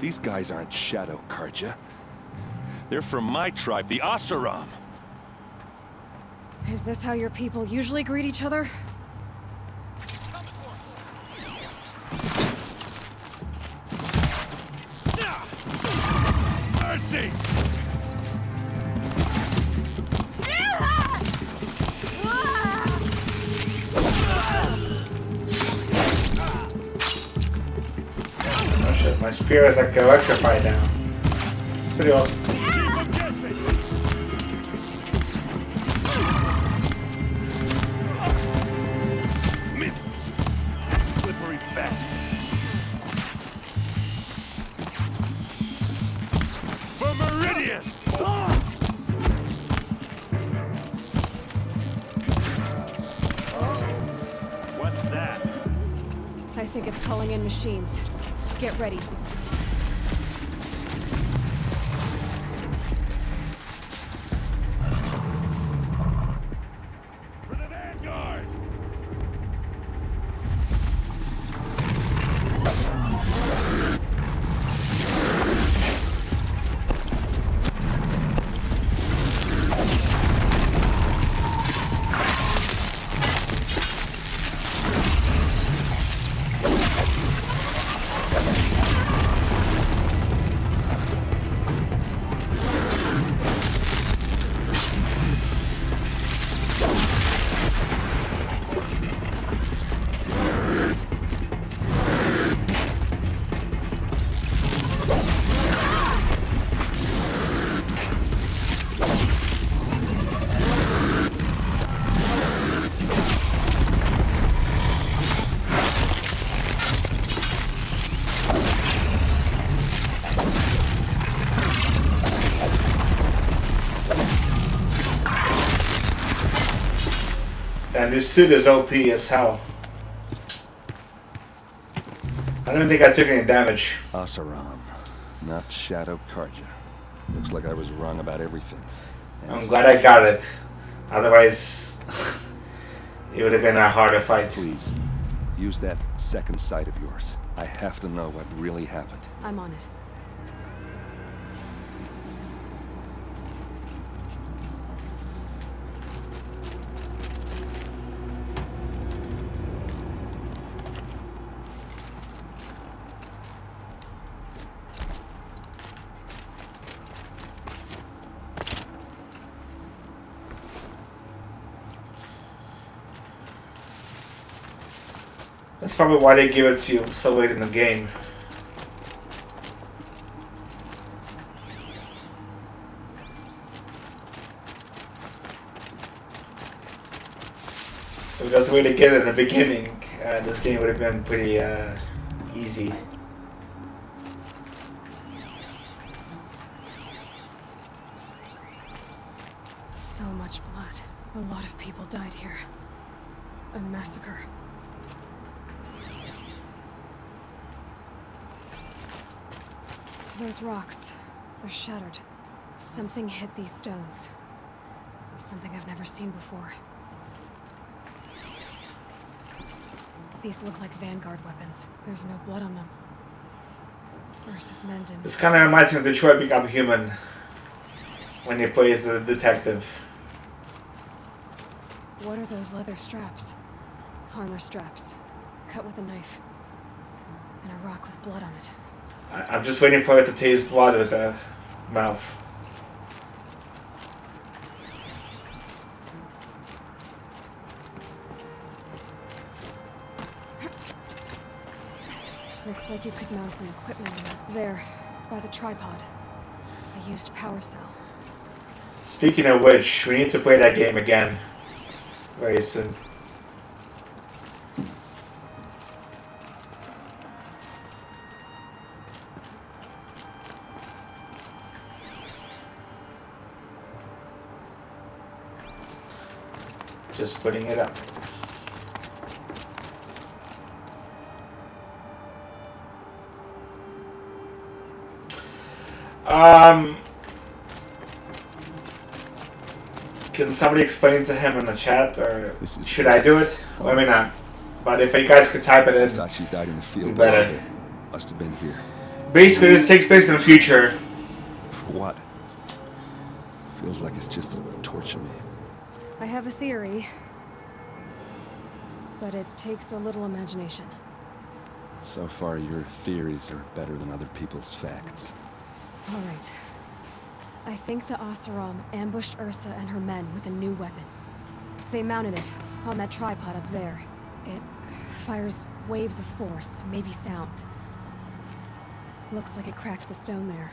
These guys aren't Shadow Karja. They're from my tribe, the Asaram. Is this how your people usually greet each other? Mercy! Oh shit, my spear is like electrified now. It's pretty awesome. Missed! Slippery bastard. For Meridian! What's that? I think it's calling in machines. Get ready. For the Vanguard! And this suit is OP as hell. I don't think I took any damage. Asaram, not Shadow Karja. Looks like I was wrong about everything. I'm glad I got it. Otherwise, it would have been a harder fight. Please, use that second sight of yours. I have to know what really happened. I'm on it. That's probably why they give it to you so late in the game. If there's a way to get it in the beginning, this game would have been pretty easy. So much blood. A lot of people died here. A massacre. Those rocks, they're shattered. Something hit these stones. Something I've never seen before. These look like Vanguard weapons. There's no blood on them. Ursa's men didn't. This kind of reminds me of Detroit Become Human when he plays the detective. What are those leather straps? Armor straps, cut with a knife, and a rock with blood on it. I'm just waiting for it to taste blood with the mouth. Looks like you could mount some equipment there, by the tripod. I used power cell. Speaking of which, we need to play that game again very soon. Just putting it up. Can somebody explain to him in the chat, or should I do it? Well, I mean, not. But if you guys could type it in, I thought she died in the field. better. Must have been here. Basically, this takes place in the future. For what? Feels like it's just to torture me. I have a theory, but it takes a little imagination. So far, your theories are better than other people's facts. All right. I think the Oseram ambushed Ursa and her men with a new weapon. They mounted it on that tripod up there. It fires waves of force, maybe sound. Looks like it cracked the stone there.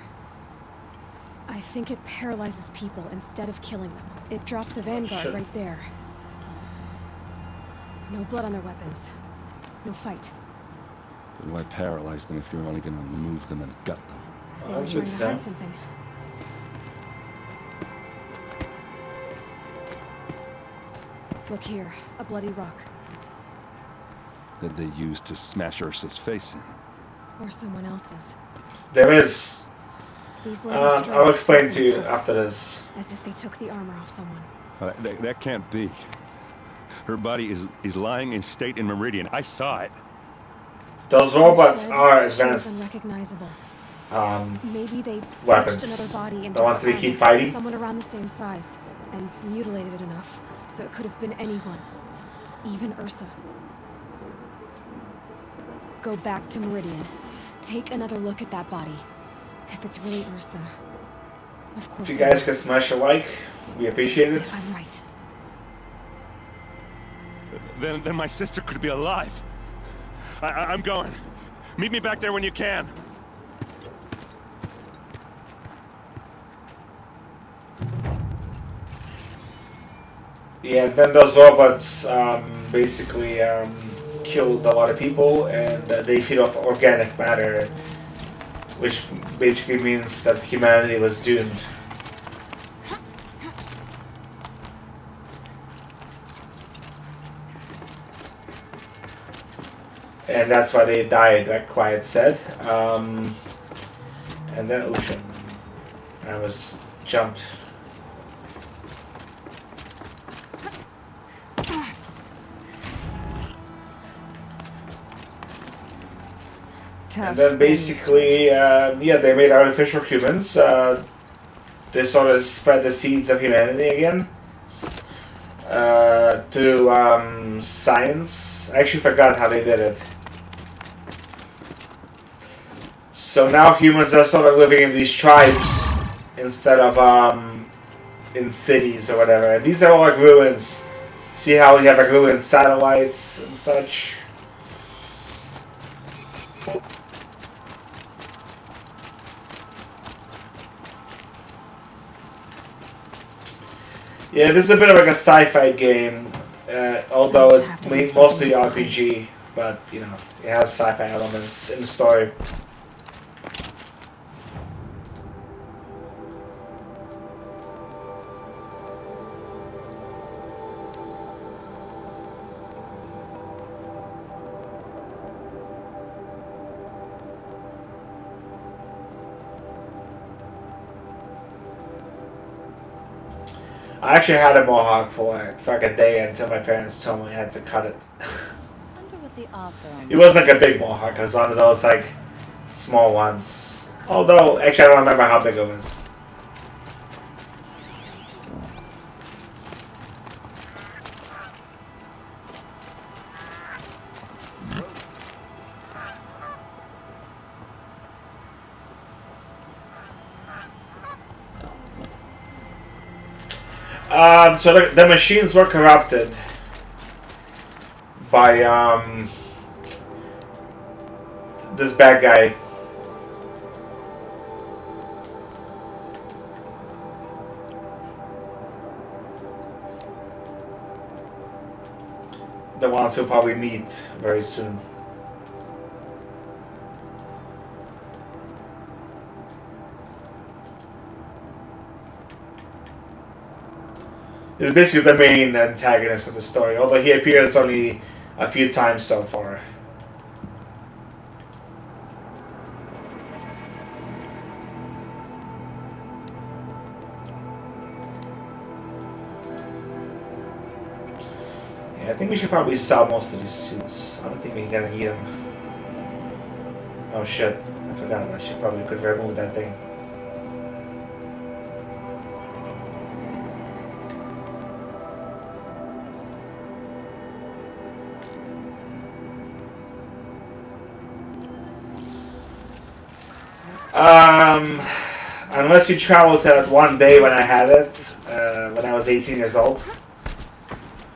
I think it paralyzes people instead of killing them. It dropped the Vanguard right there. No blood on their weapons. No fight. But why paralyze them if you're only gonna move them and gut them? Well, that's They were good trying to hide stuff. something. Look here, a bloody rock. That they used to smash Ursa's face in. Or someone else's. There is. These leather I'll straps explain to you look after this. as if they took the armor off someone. That can't be. Her body is lying in state in Meridian. I saw it. Those robots are advanced Unrecognizable. Maybe they weapons. stitched another body into The ones that we a keep body, fighting? someone around the same size, and mutilated it enough so it could have been anyone, even Ursa. Go back to Meridian. Take another look at that body. If it's really Ursa, of course. If you guys can smash a like, we appreciate it. If I'm right. Then my sister could be alive. I'm going. Meet me back there when you can. Yeah, then those robots basically killed a lot of people, and they feed off organic matter, which basically means that humanity was doomed. And that's why they died, like Quiet said. And then ocean. I was jumped. And then basically, yeah, they made artificial humans. They sort of spread the seeds of humanity again to science. I actually forgot how they did it. So now humans are sort of living in these tribes instead of in cities or whatever. And these are all like ruins. See how we have like ruined satellites and such. Yeah, this is a bit of like a sci-fi game, although it's mostly RPG, but you know, it has sci-fi elements in the story. I actually had a mohawk for like a day until my parents told me I had to cut it. It wasn't like a big mohawk, it was one of those like small ones. Although, actually I don't remember how big it was. So the machines were corrupted by this bad guy. The ones we'll probably meet very soon. He's basically the main antagonist of the story, although he appears only a few times so far. Yeah, I think we should probably sell most of these suits. I don't think we're gonna need them. Oh shit, I forgot. I should probably could remove that thing. Unless you travel to that one day when I had it, when I was 18 years old.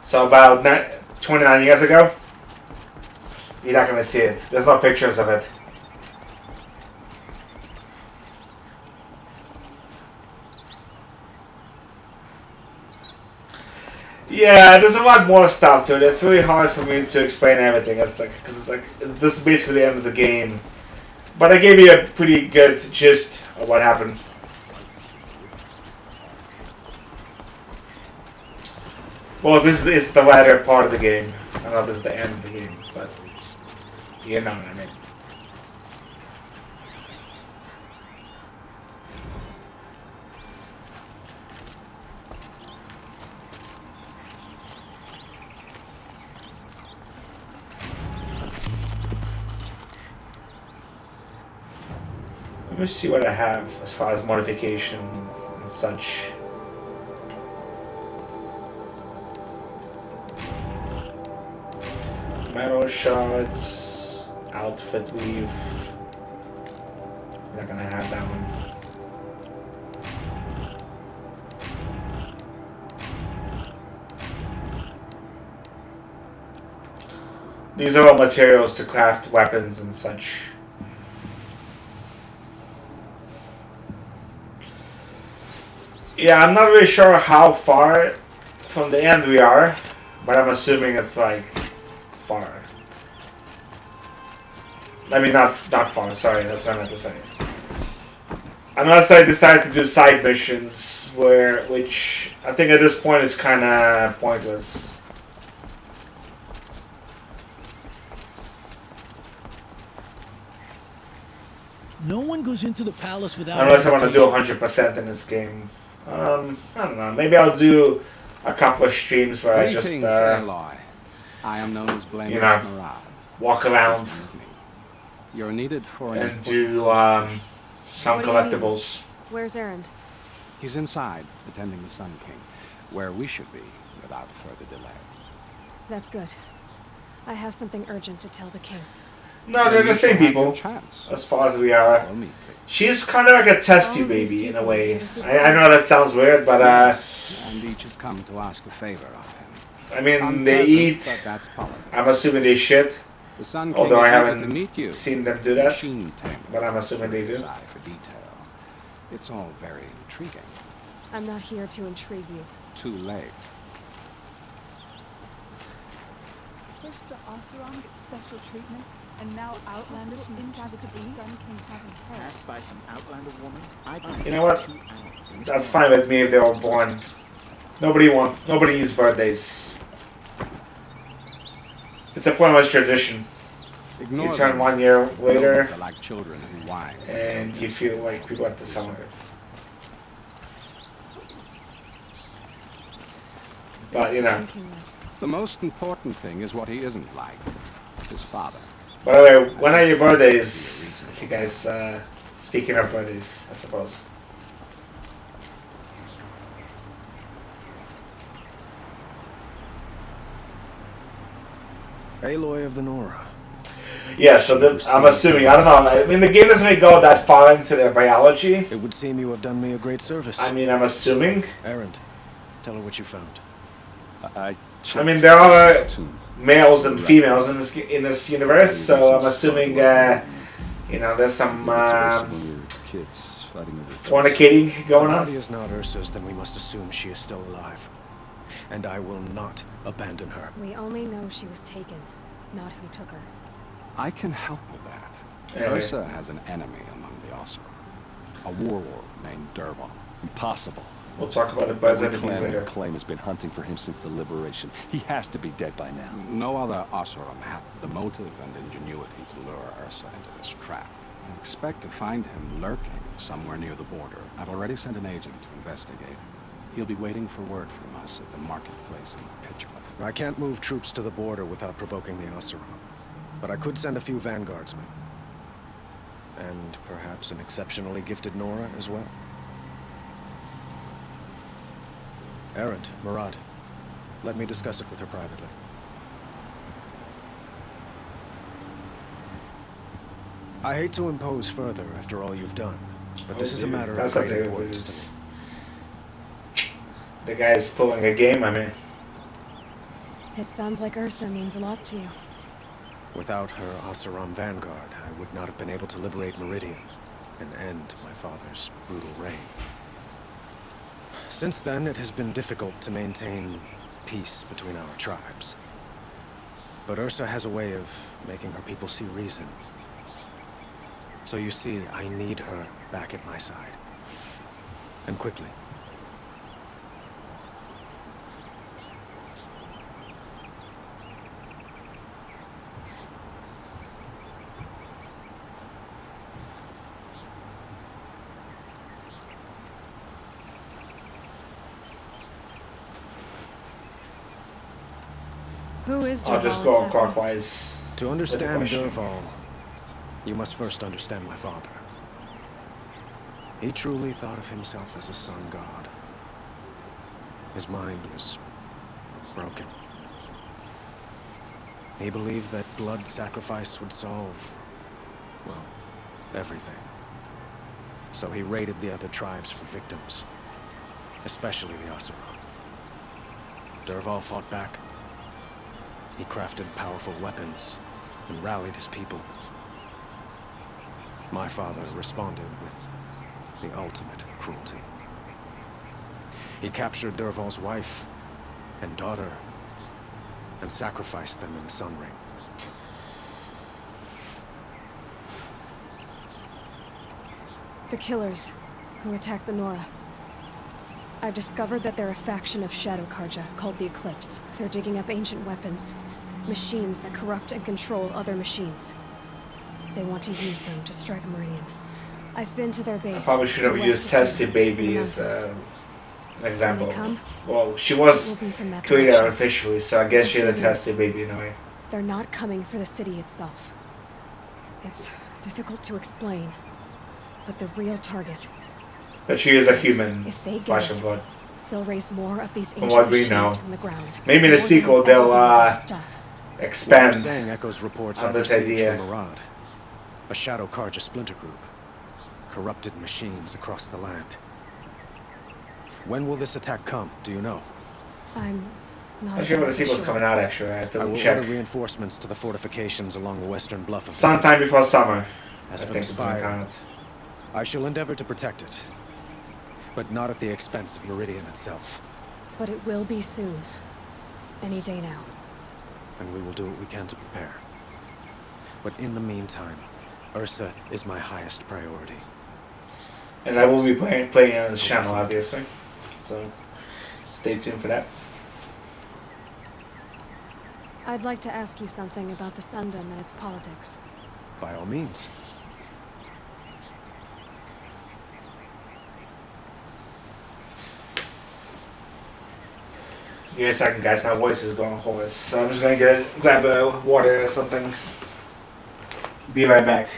So about 29 years ago. You're not going to see it. There's no pictures of it. Yeah, there's a lot more stuff to it. It's really hard for me to explain everything. It's like, because it's like, this is basically the end of the game. But I gave you a pretty good gist of what happened. Well, this is the latter part of the game. I don't know if this is the end of the game, but you know what I mean. Let me see what I have as far as modification and such. Metal shards, outfit weave. I'm not gonna have that one. These are all materials to craft weapons and such. Yeah, I'm not really sure how far from the end we are, but I'm assuming it's like far. I mean, not far. Sorry, that's what I meant to say. Unless I decide to do side missions, which I think at this point is kind of pointless. No one goes into the palace without. Unless I want to do 100% in this game. I don't know. Maybe I'll do a couple of streams where I just, I am known as Blameless you know, Morale. walk around You're needed for an and do some What do you mean? collectibles. Where's Erend? He's inside, attending the Sun King, where we should be without further delay. That's good. I have something urgent to tell the king. No, they're the same people, as far as we are. She's kind of like a test tube baby in a way. I know that sounds weird, but And each has come to ask a favor of him. I mean, they eat. I'm assuming they shit. The Sun King Although I is eager haven't to meet you. seen them do that, Machine temple. but I'm assuming they do. Desire for detail. It's all very intriguing. I'm not here to intrigue you. too late. First, the Oseram gets special treatment, and now outlanders from the south of the sun can have him held. Asked by some outlander woman. You know what? That's fine with me if they're all born. Nobody eats birthdays. It's a pointless tradition. Ignore You turn them. 1 year later, They're like children who whine. and you feel like people have to celebrate. But you know. The most important thing is what he isn't like. His father. By the way, when are your birthdays? If you guys, speaking of birthdays, I suppose. Aloy of the Nora. Yeah, so I'm assuming, I don't know, I mean the game doesn't really go that far into their biology. It would seem you have done me a great service. I mean, I'm assuming. Errand, tell her what you found. I mean, there are males and females in this universe, so I'm assuming, you know, there's some fornicating going on. If the body is not Ursa's, then we must assume she is still alive. And I will not abandon her. We only know she was taken, not who took her. I can help with that. Anyway. Ursa has an enemy among the Oseram. A warlord named Dervahl. Impossible. We'll talk about it by the Every clan later. and claim has been hunting for him since the liberation. He has to be dead by now. No other Oseram had the motive and ingenuity to lure Ursa into this trap. I expect to find him lurking somewhere near the border. I've already sent an agent to investigate. He'll be waiting for word from us at the marketplace in Pitchcliff. I can't move troops to the border without provoking the Oseram. But I could send a few vanguardsmen. And perhaps an exceptionally gifted Nora as well. Errand, Murad. Let me discuss it with her privately. I hate to impose further after all you've done, but this is a matter of great importance to me. The guy's pulling a game, I mean. It sounds like Ursa means a lot to you. Without her Oseram vanguard, I would not have been able to liberate Meridian and end my father's brutal reign. Since then, it has been difficult to maintain peace between our tribes. But Ursa has a way of making her people see reason. So you see, I need her back at my side. And quickly. Who is Dervahl I'll just go exactly? clockwise. To understand question. Dervahl, you must first understand my father. He truly thought of himself as a sun god. His mind was broken. He believed that blood sacrifice would solve, well, everything. So he raided the other tribes for victims, especially the Oseram. Dervahl fought back. He crafted powerful weapons and rallied his people. My father responded with the ultimate cruelty. He captured Dervahl's wife and daughter and sacrificed them in the Sun Ring. The killers who attacked the Nora. I've discovered that they're a faction of Shadow Karja called the Eclipse. They're digging up ancient weapons. Machines that corrupt and control other machines. They want to use them to strike Meridian. I've been to their base. I probably should have to used west Testy of Baby the as mountains. an example. When they come, Well, she it was will be from that created direction. artificially, so I guess she's a Yes. Testy Baby in a way. They're not coming for the city itself. It's difficult to explain, but the real target, But she is a human, if they flesh get and it, blood. they'll raise more of these From ancient what we machines know. from the ground. Maybe in the More than sequel we'll ever they'll be able to stop. What expand you're saying echoes reports on I've this received idea. from Murad, a Shadow Karja splinter group. Corrupted machines across the land. When will this attack come? Do you know? I'm not I'm sure when the exactly sequel's sure. coming out, actually. I have I to will check. order reinforcements to the fortifications along the western bluff of the Sometime before summer. As I for think the it's gonna spire, come out. I shall endeavor to protect it, but not at the expense of Meridian itself. But it will be soon. Any day now. And we will do what we can to prepare. But in the meantime, Ursa is my highest priority. And I will be playing on this channel, obviously. So, stay tuned for that. I'd like to ask you something about the Sundom and its politics. By all means. Give me a second, guys. My voice is going hoarse, so I'm just gonna grab a water or something. Be right back.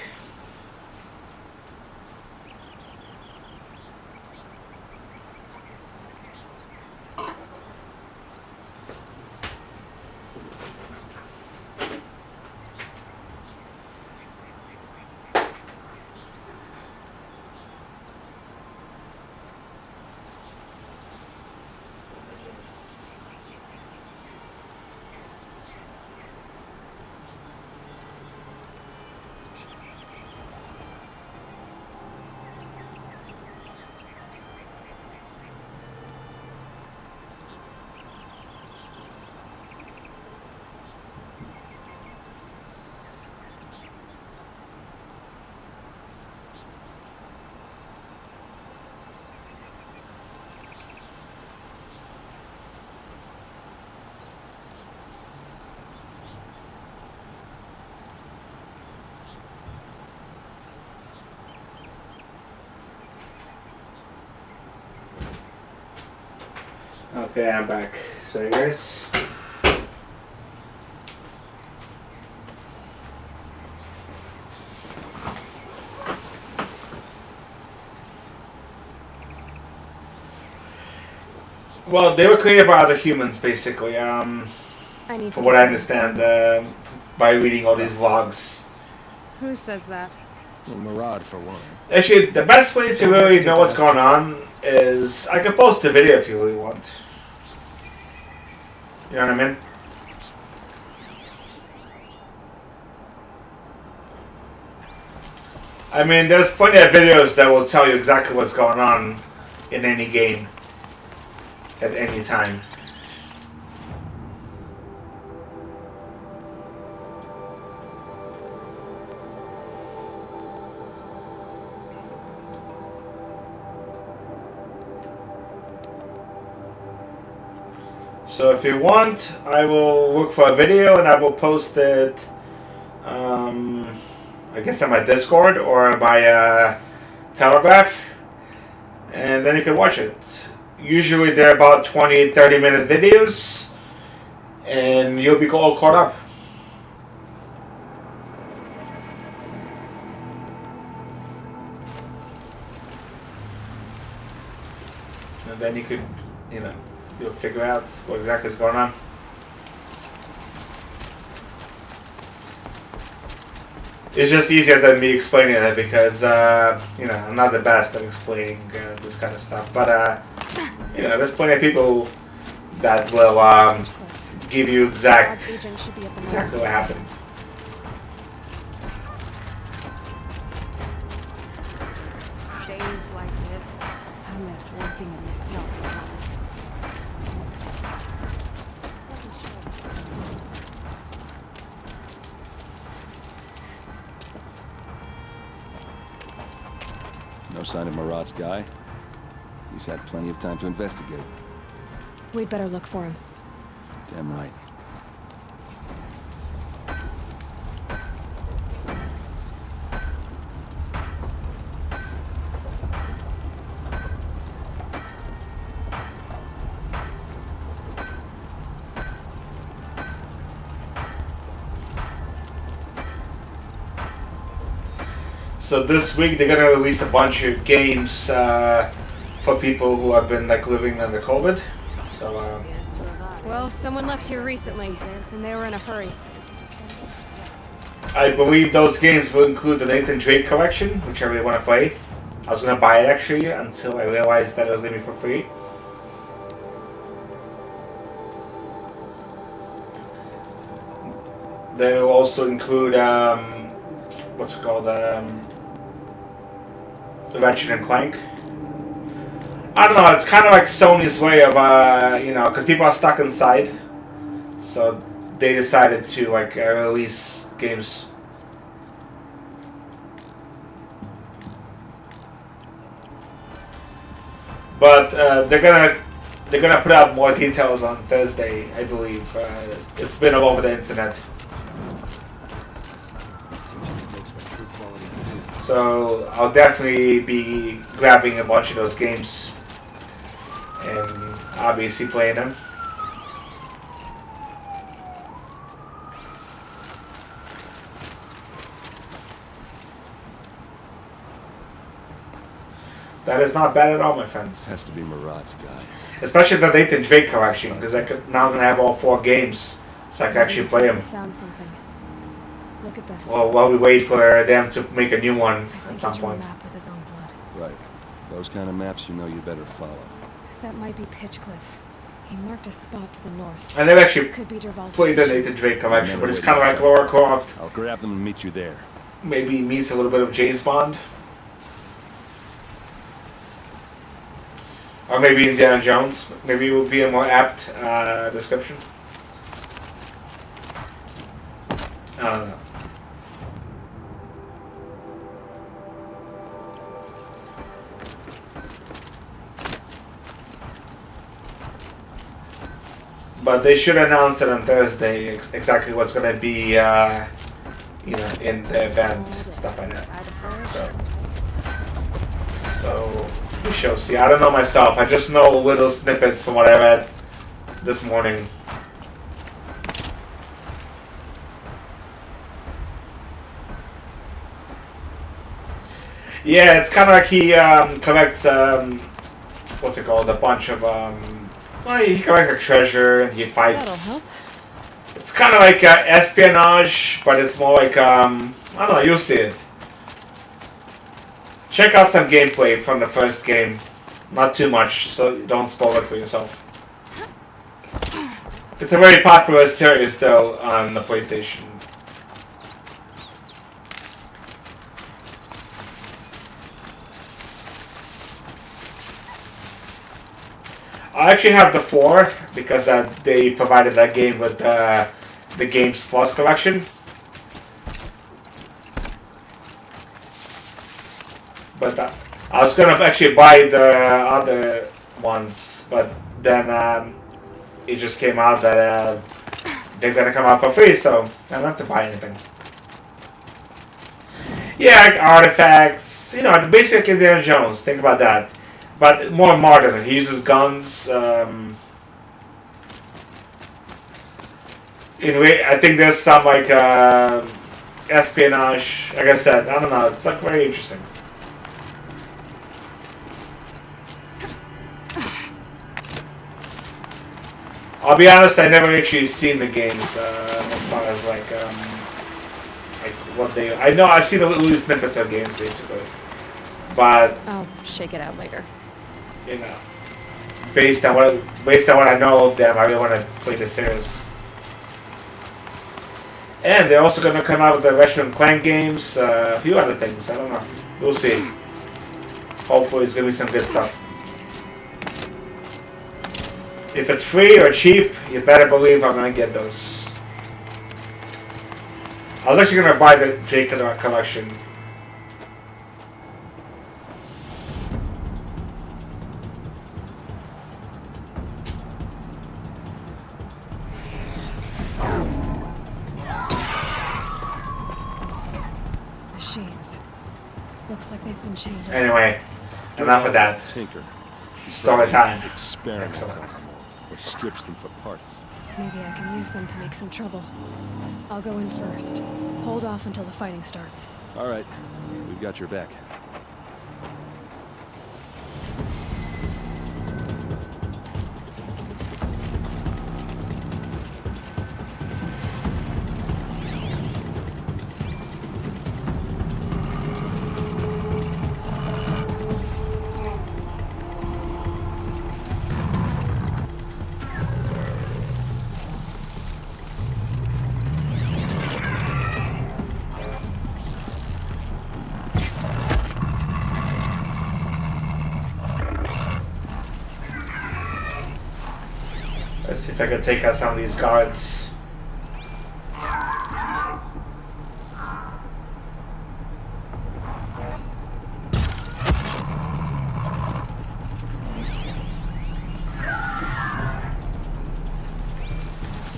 Okay, I'm back. So, guys. Well, they were created by other humans, basically. From what I understand, by reading all these vlogs. Who says that? Well, Murad, for one. Actually, the best way to really know what's going on is I could post a video if you really want. You know what I mean? I mean, there's plenty of videos that will tell you exactly what's going on in any game at any time. So if you want, I will look for a video and I will post it, I guess on my Discord or my Telegraph, and then you can watch it. Usually they're about 20-30 minute videos, and you'll be all caught up. And then you could, you know, you'll figure out what exactly is going on. It's just easier than me explaining it because, you know, I'm not the best at explaining this kind of stuff. But, you know, there's plenty of people that will give you exactly what happened. Days like this, I miss working in the smelting house. No sign of Murad's guy. He's had plenty of time to investigate. We'd better look for him. Damn right. So this week they're gonna release a bunch of games for people who have been like living under COVID. So Well, someone left here recently, and they were in a hurry. I believe those games will include the Nathan Drake collection, which I really want to play. I was gonna buy it actually until I realized that it was gonna be for free. They will also include what's it called? Ratchet and Clank. I don't know. It's kind of like Sony's way of, you know, because people are stuck inside, so they decided to like release games. But they're gonna put out more details on Thursday, I believe. It's been all over the internet. So I'll definitely be grabbing a bunch of those games and obviously playing them. That is not bad at all, my friends. Has to be Murat's guy. Especially the Nathan Drake collection, because now I'm gonna have all 4 games, so I can actually play them. Found something. Look at this. Well, while we wait for them to make a new one at some point. Map with his own blood. Right. Those kind of maps, you know you better follow. That might be Pitchcliff. He marked a spot to the north. I never actually Could be Derval's played the station. Nathan Drake collection, but it's kind of like Lara Croft. I'll grab them and meet you there. Maybe meets a little bit of James Bond. Or maybe Indiana Jones. Maybe it would be a more apt description. I don't know. But they should announce it on Thursday, exactly what's going to be, you know, in the event, stuff like that. So we shall see. I don't know myself. I just know little snippets from what I read this morning. Yeah, it's kind of like he collects, what's it called, a bunch of, well, he collects a treasure and he fights. It's kind of like espionage, but it's more like, I don't know, you'll see it. Check out some gameplay from the first game. Not too much, so you don't spoil it for yourself. It's a very popular series, though, on the PlayStation. I actually have the 4 because they provided that game with the Games Plus collection. But I was gonna actually buy the other ones, but then it just came out that they're gonna come out for free, so I don't have to buy anything. Yeah, like artifacts, you know, basically Indiana Jones. Think about that. But more modern. He uses guns. Anyway, I think there's some like espionage. Like I said, I don't know. It's like very interesting. I'll be honest. I never actually seen the games as far as like what they. I know I've seen little snippets of games basically, but I'll shake it out later. You know, based on what I know of them, I really want to play the series. And they're also going to come out with the Ratchet & Clank games, a few other things. I don't know. We'll see. Hopefully, it's going to be some good stuff. If it's free or cheap, you better believe I'm going to get those. I was actually going to buy the Drake collection. Looks like they've been changed. Anyway, enough of that. Tinker. Story time. Experiments on them or strips them for parts. Maybe I can use them to make some trouble. I'll go in first. Hold off until the fighting starts. All right, we've got your back. See if I can take out some of these guards.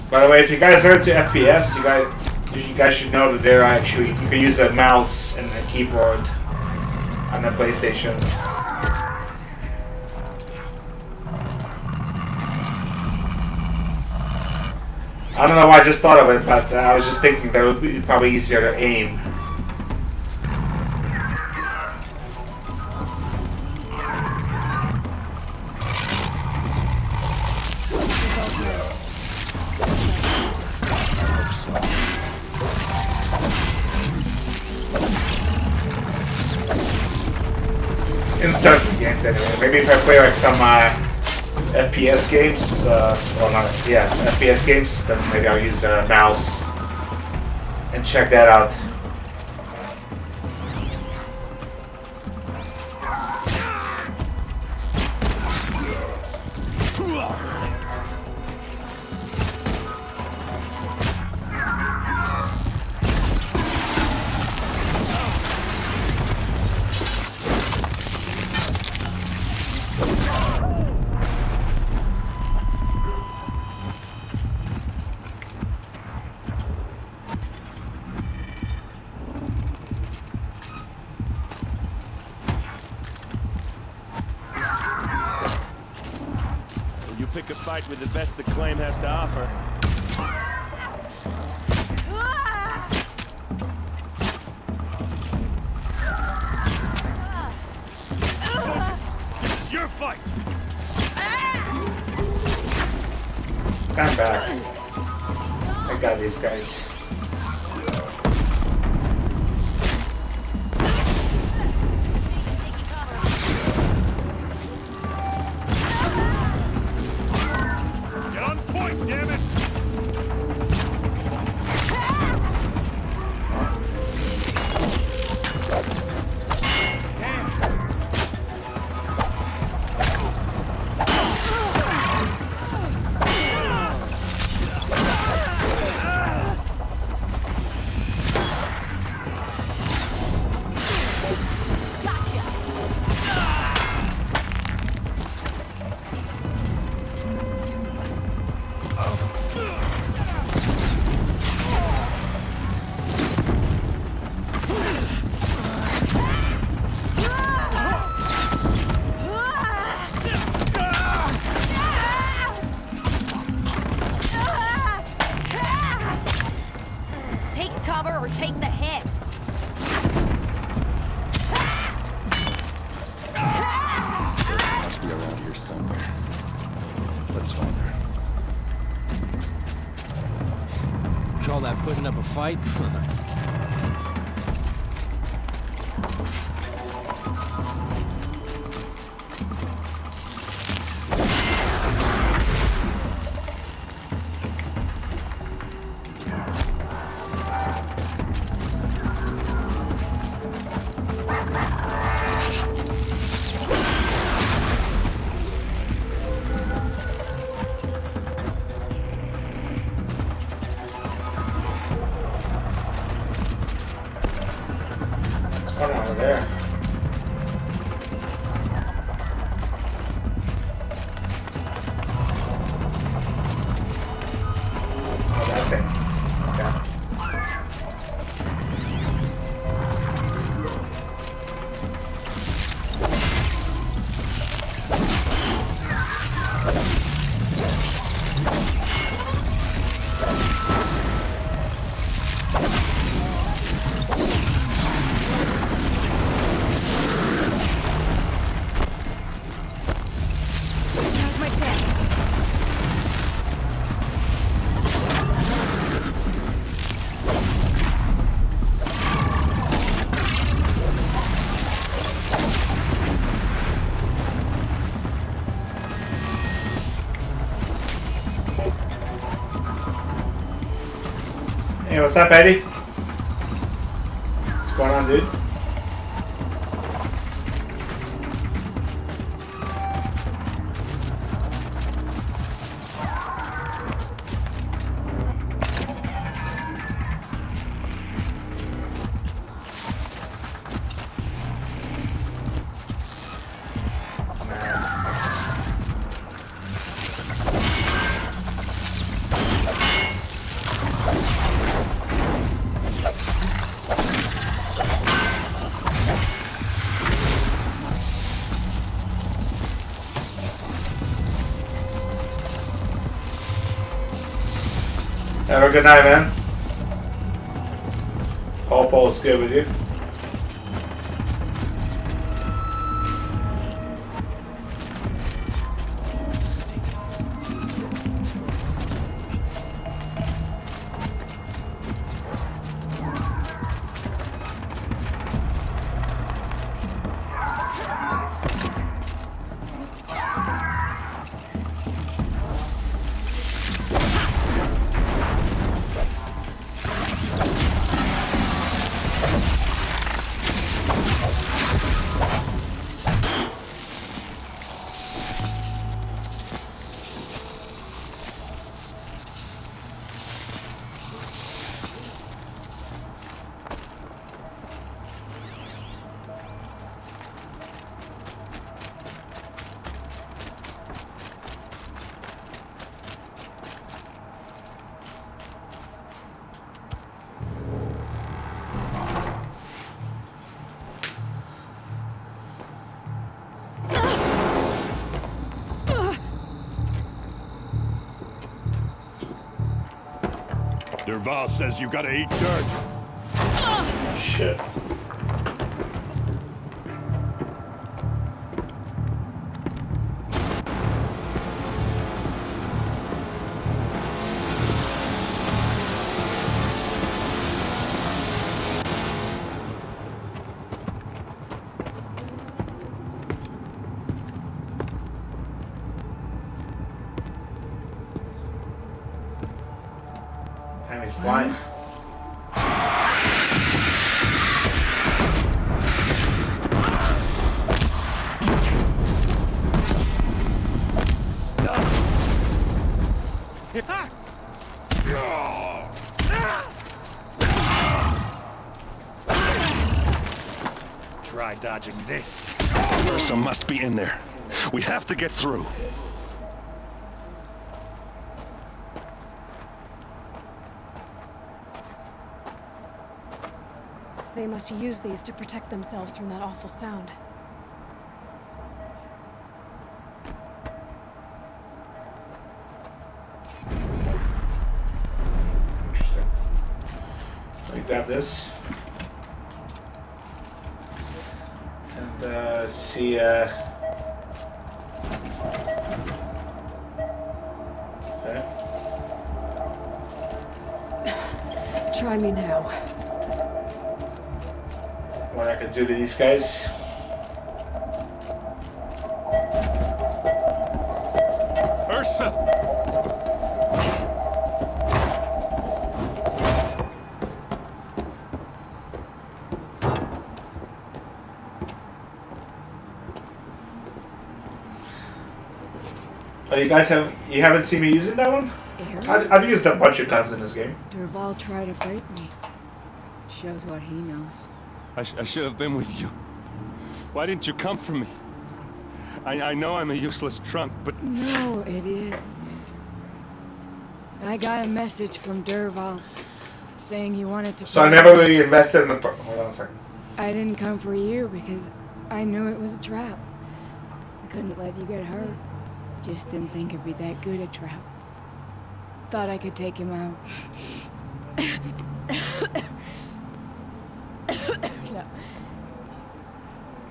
By the way, if you guys are into FPS, you guys should know that there are actually you can use a mouse and a keyboard on the PlayStation. I don't know why I just thought of it, but I was just thinking that it would be probably easier to aim. In certain games, anyway. Maybe if I play like some FPS games, FPS games, then maybe I'll use a mouse and check that out. You pick a fight with the best the claim has to offer. Focus! This is your fight! I'm back. I got these guys. Call that putting up a fight? Over there. Oh, that thing. Okay. Hey, what's up, Eddie? What's going on, dude? Have a good night, man. Hope all's good with you. Derval says you gotta eat dirt. Shit. Damn, he's blind. Try dodging this. Ursa must be in there. We have to get through. They must use these to protect themselves from that awful sound. Interesting. Let me grab this. And see okay. Try me now. What I could do to these guys. Ursa! Oh, you guys haven't seen me using that one? I've used a bunch of guns in this game. Derval tried to break me. Shows what he knows. I should have been with you. Why didn't you come for me? I know I'm a useless trunk, but... No, idiot. I got a message from Derval saying he wanted to... So I never really invested in the... Hold on a second. I didn't come for you because I knew it was a trap. I couldn't let you get hurt. Just didn't think it'd be that good a trap. Thought I could take him out.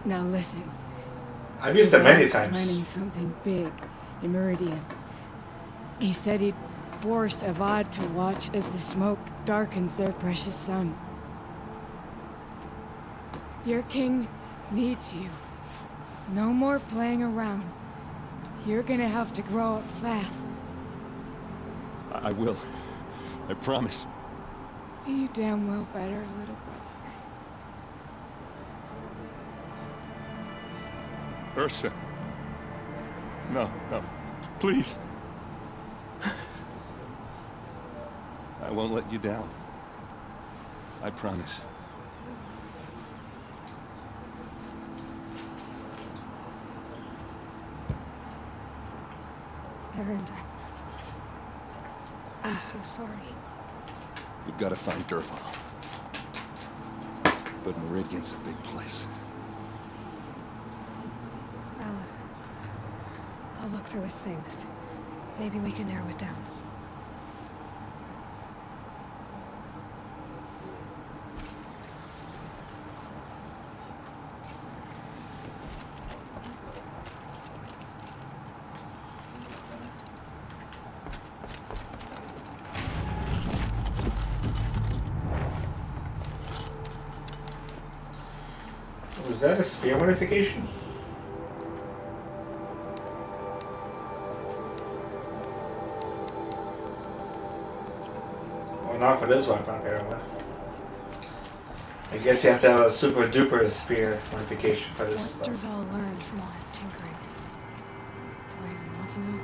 Now listen. I've used it many times. Planning something big in Meridian. He said he'd force Avad to watch as the smoke darkens their precious sun. Your king needs you. No more playing around. You're gonna have to grow up fast. I will. I promise. You damn well better, little brother. Ursa. No, no. Please. I won't let you down. I promise. Erend, I'm so sorry. We've got to find Derval. But Meridian's a big place. I'll look through his things. Maybe we can narrow it down. Was that a spear modification? Well, not for this weapon, apparently. I guess you have to have a super duper spear modification for this What's stuff. Dervahl learned from all his tinkering? Do I even want to know?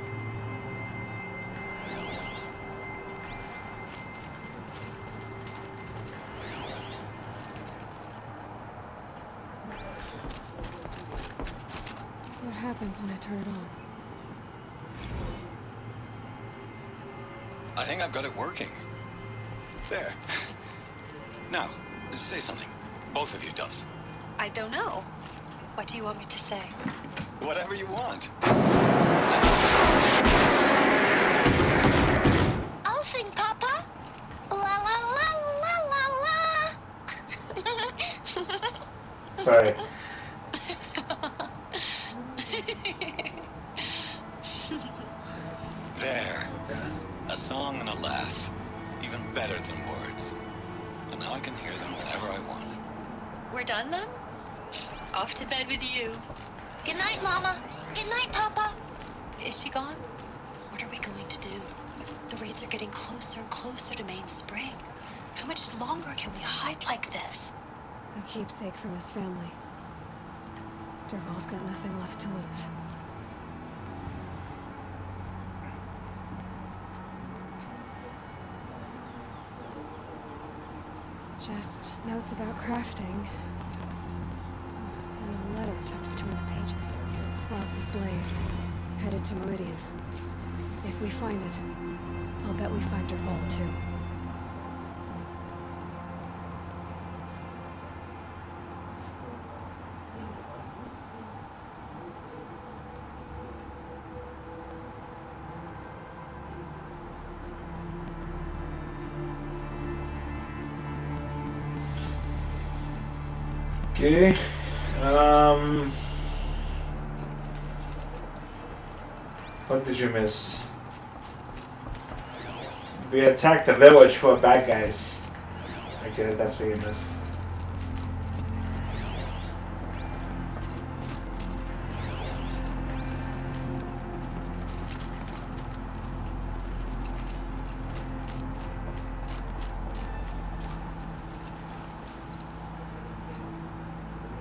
What happens when I turn it on? I think I've got it working. There. Now, say something. Both of you, Doves. I don't know. What do you want me to say? Whatever you want. I'll sing, Papa. La la la la la la. Sorry. There. A song and a laugh. Even better than words. And now I can hear them whenever I want. We're done then? Off to bed with you. Good night, Mama. Good night, Papa. Is she gone? What are we going to do? The raids are getting closer and closer to Main Spring. How much longer can we hide like this? A keepsake from his family. Dervahl's got nothing left to lose. Just notes about crafting. And a letter tucked between the pages. Lots of blaze. Headed to Meridian. If we find it, I'll bet we find Dervahl too. Okay. What did you miss? We attacked the village full of bad guys. I guess that's what you missed.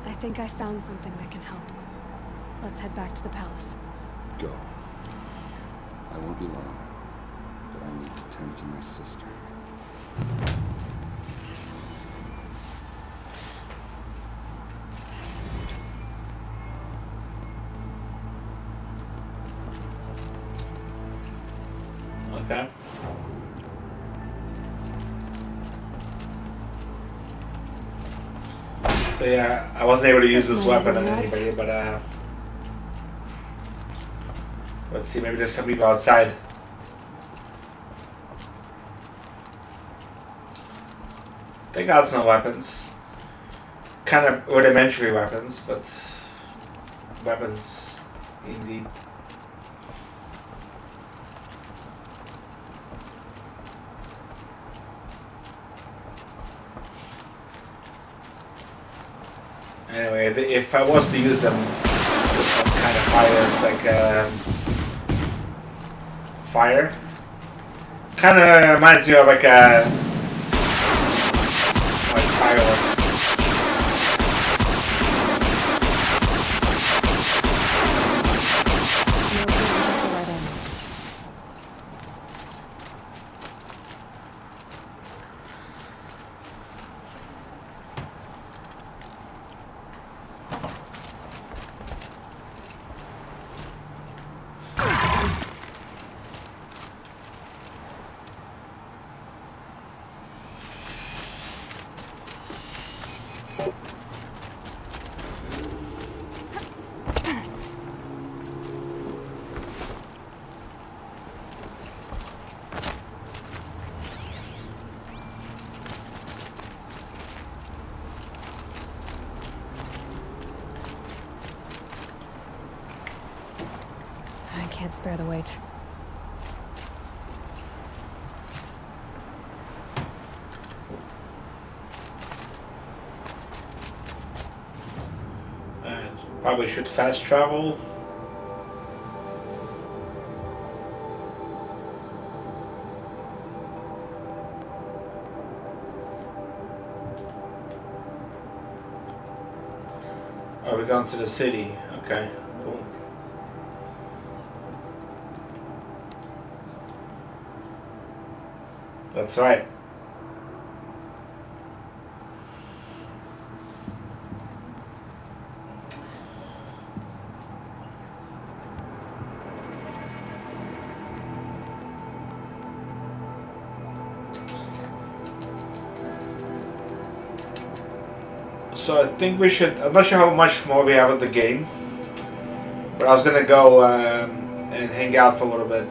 I think I found something that can help. Let's head back to the palace. Go. I won't be long, but I need to tend to my sister. Okay. So yeah, I wasn't able to use this weapon on anybody, but let's see, maybe there's some people outside. They got some weapons. Kind of rudimentary weapons, but weapons indeed. Anyway, if I was to use them, some kind of fire, it's like fire. Kind of reminds me of like a fireworks. I can't spare the weight. Probably should fast travel. Oh, we're going to the city. Okay, cool. That's right. So I think we should, I'm not sure how much more we have of the game, but I was gonna go and hang out for a little bit,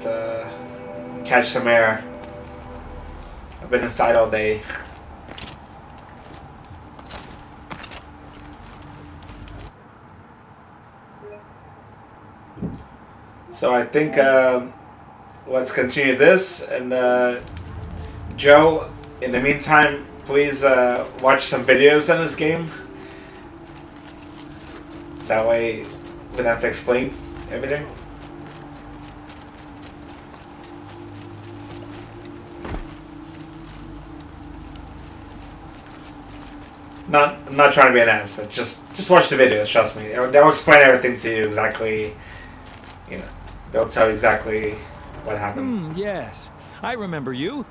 catch some air. I've been inside all day. So I think let's continue this, and Joe, in the meantime, please watch some videos on this game. That way we don't have to explain everything. I'm not trying to be an ass, but just watch the videos, trust me. They'll explain everything to you exactly, you know, they'll tell you exactly what happened. Yes, I remember you.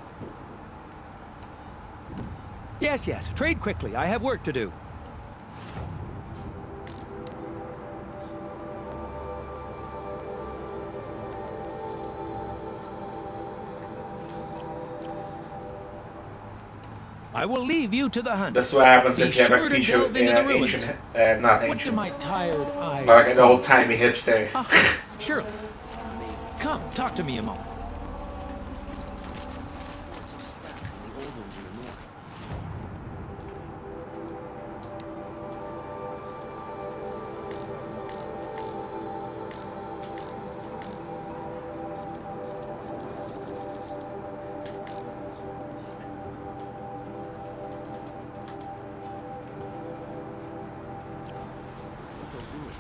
Yes, trade quickly. I have work to do. I will leave you to the hunt. That's what happens Be if you have sure a to feature delve in into an the ruins. ancient, not What do ancient, my tired eyes but like an see? old-timey hipster. Surely. Come, talk to me a moment.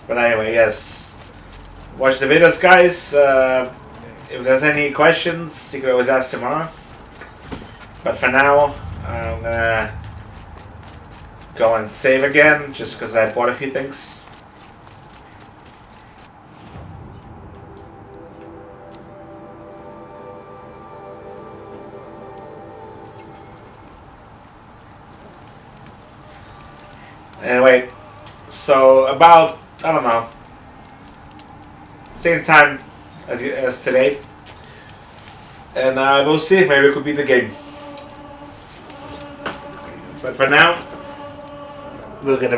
But anyway, yes. Watch the videos, guys. If there's any questions, you can always ask tomorrow. But for now, I'm gonna go and save again, just because I bought a few things. Anyway, so about, I don't know, same time as today, and we'll see, maybe it could be the game. But for now, we're gonna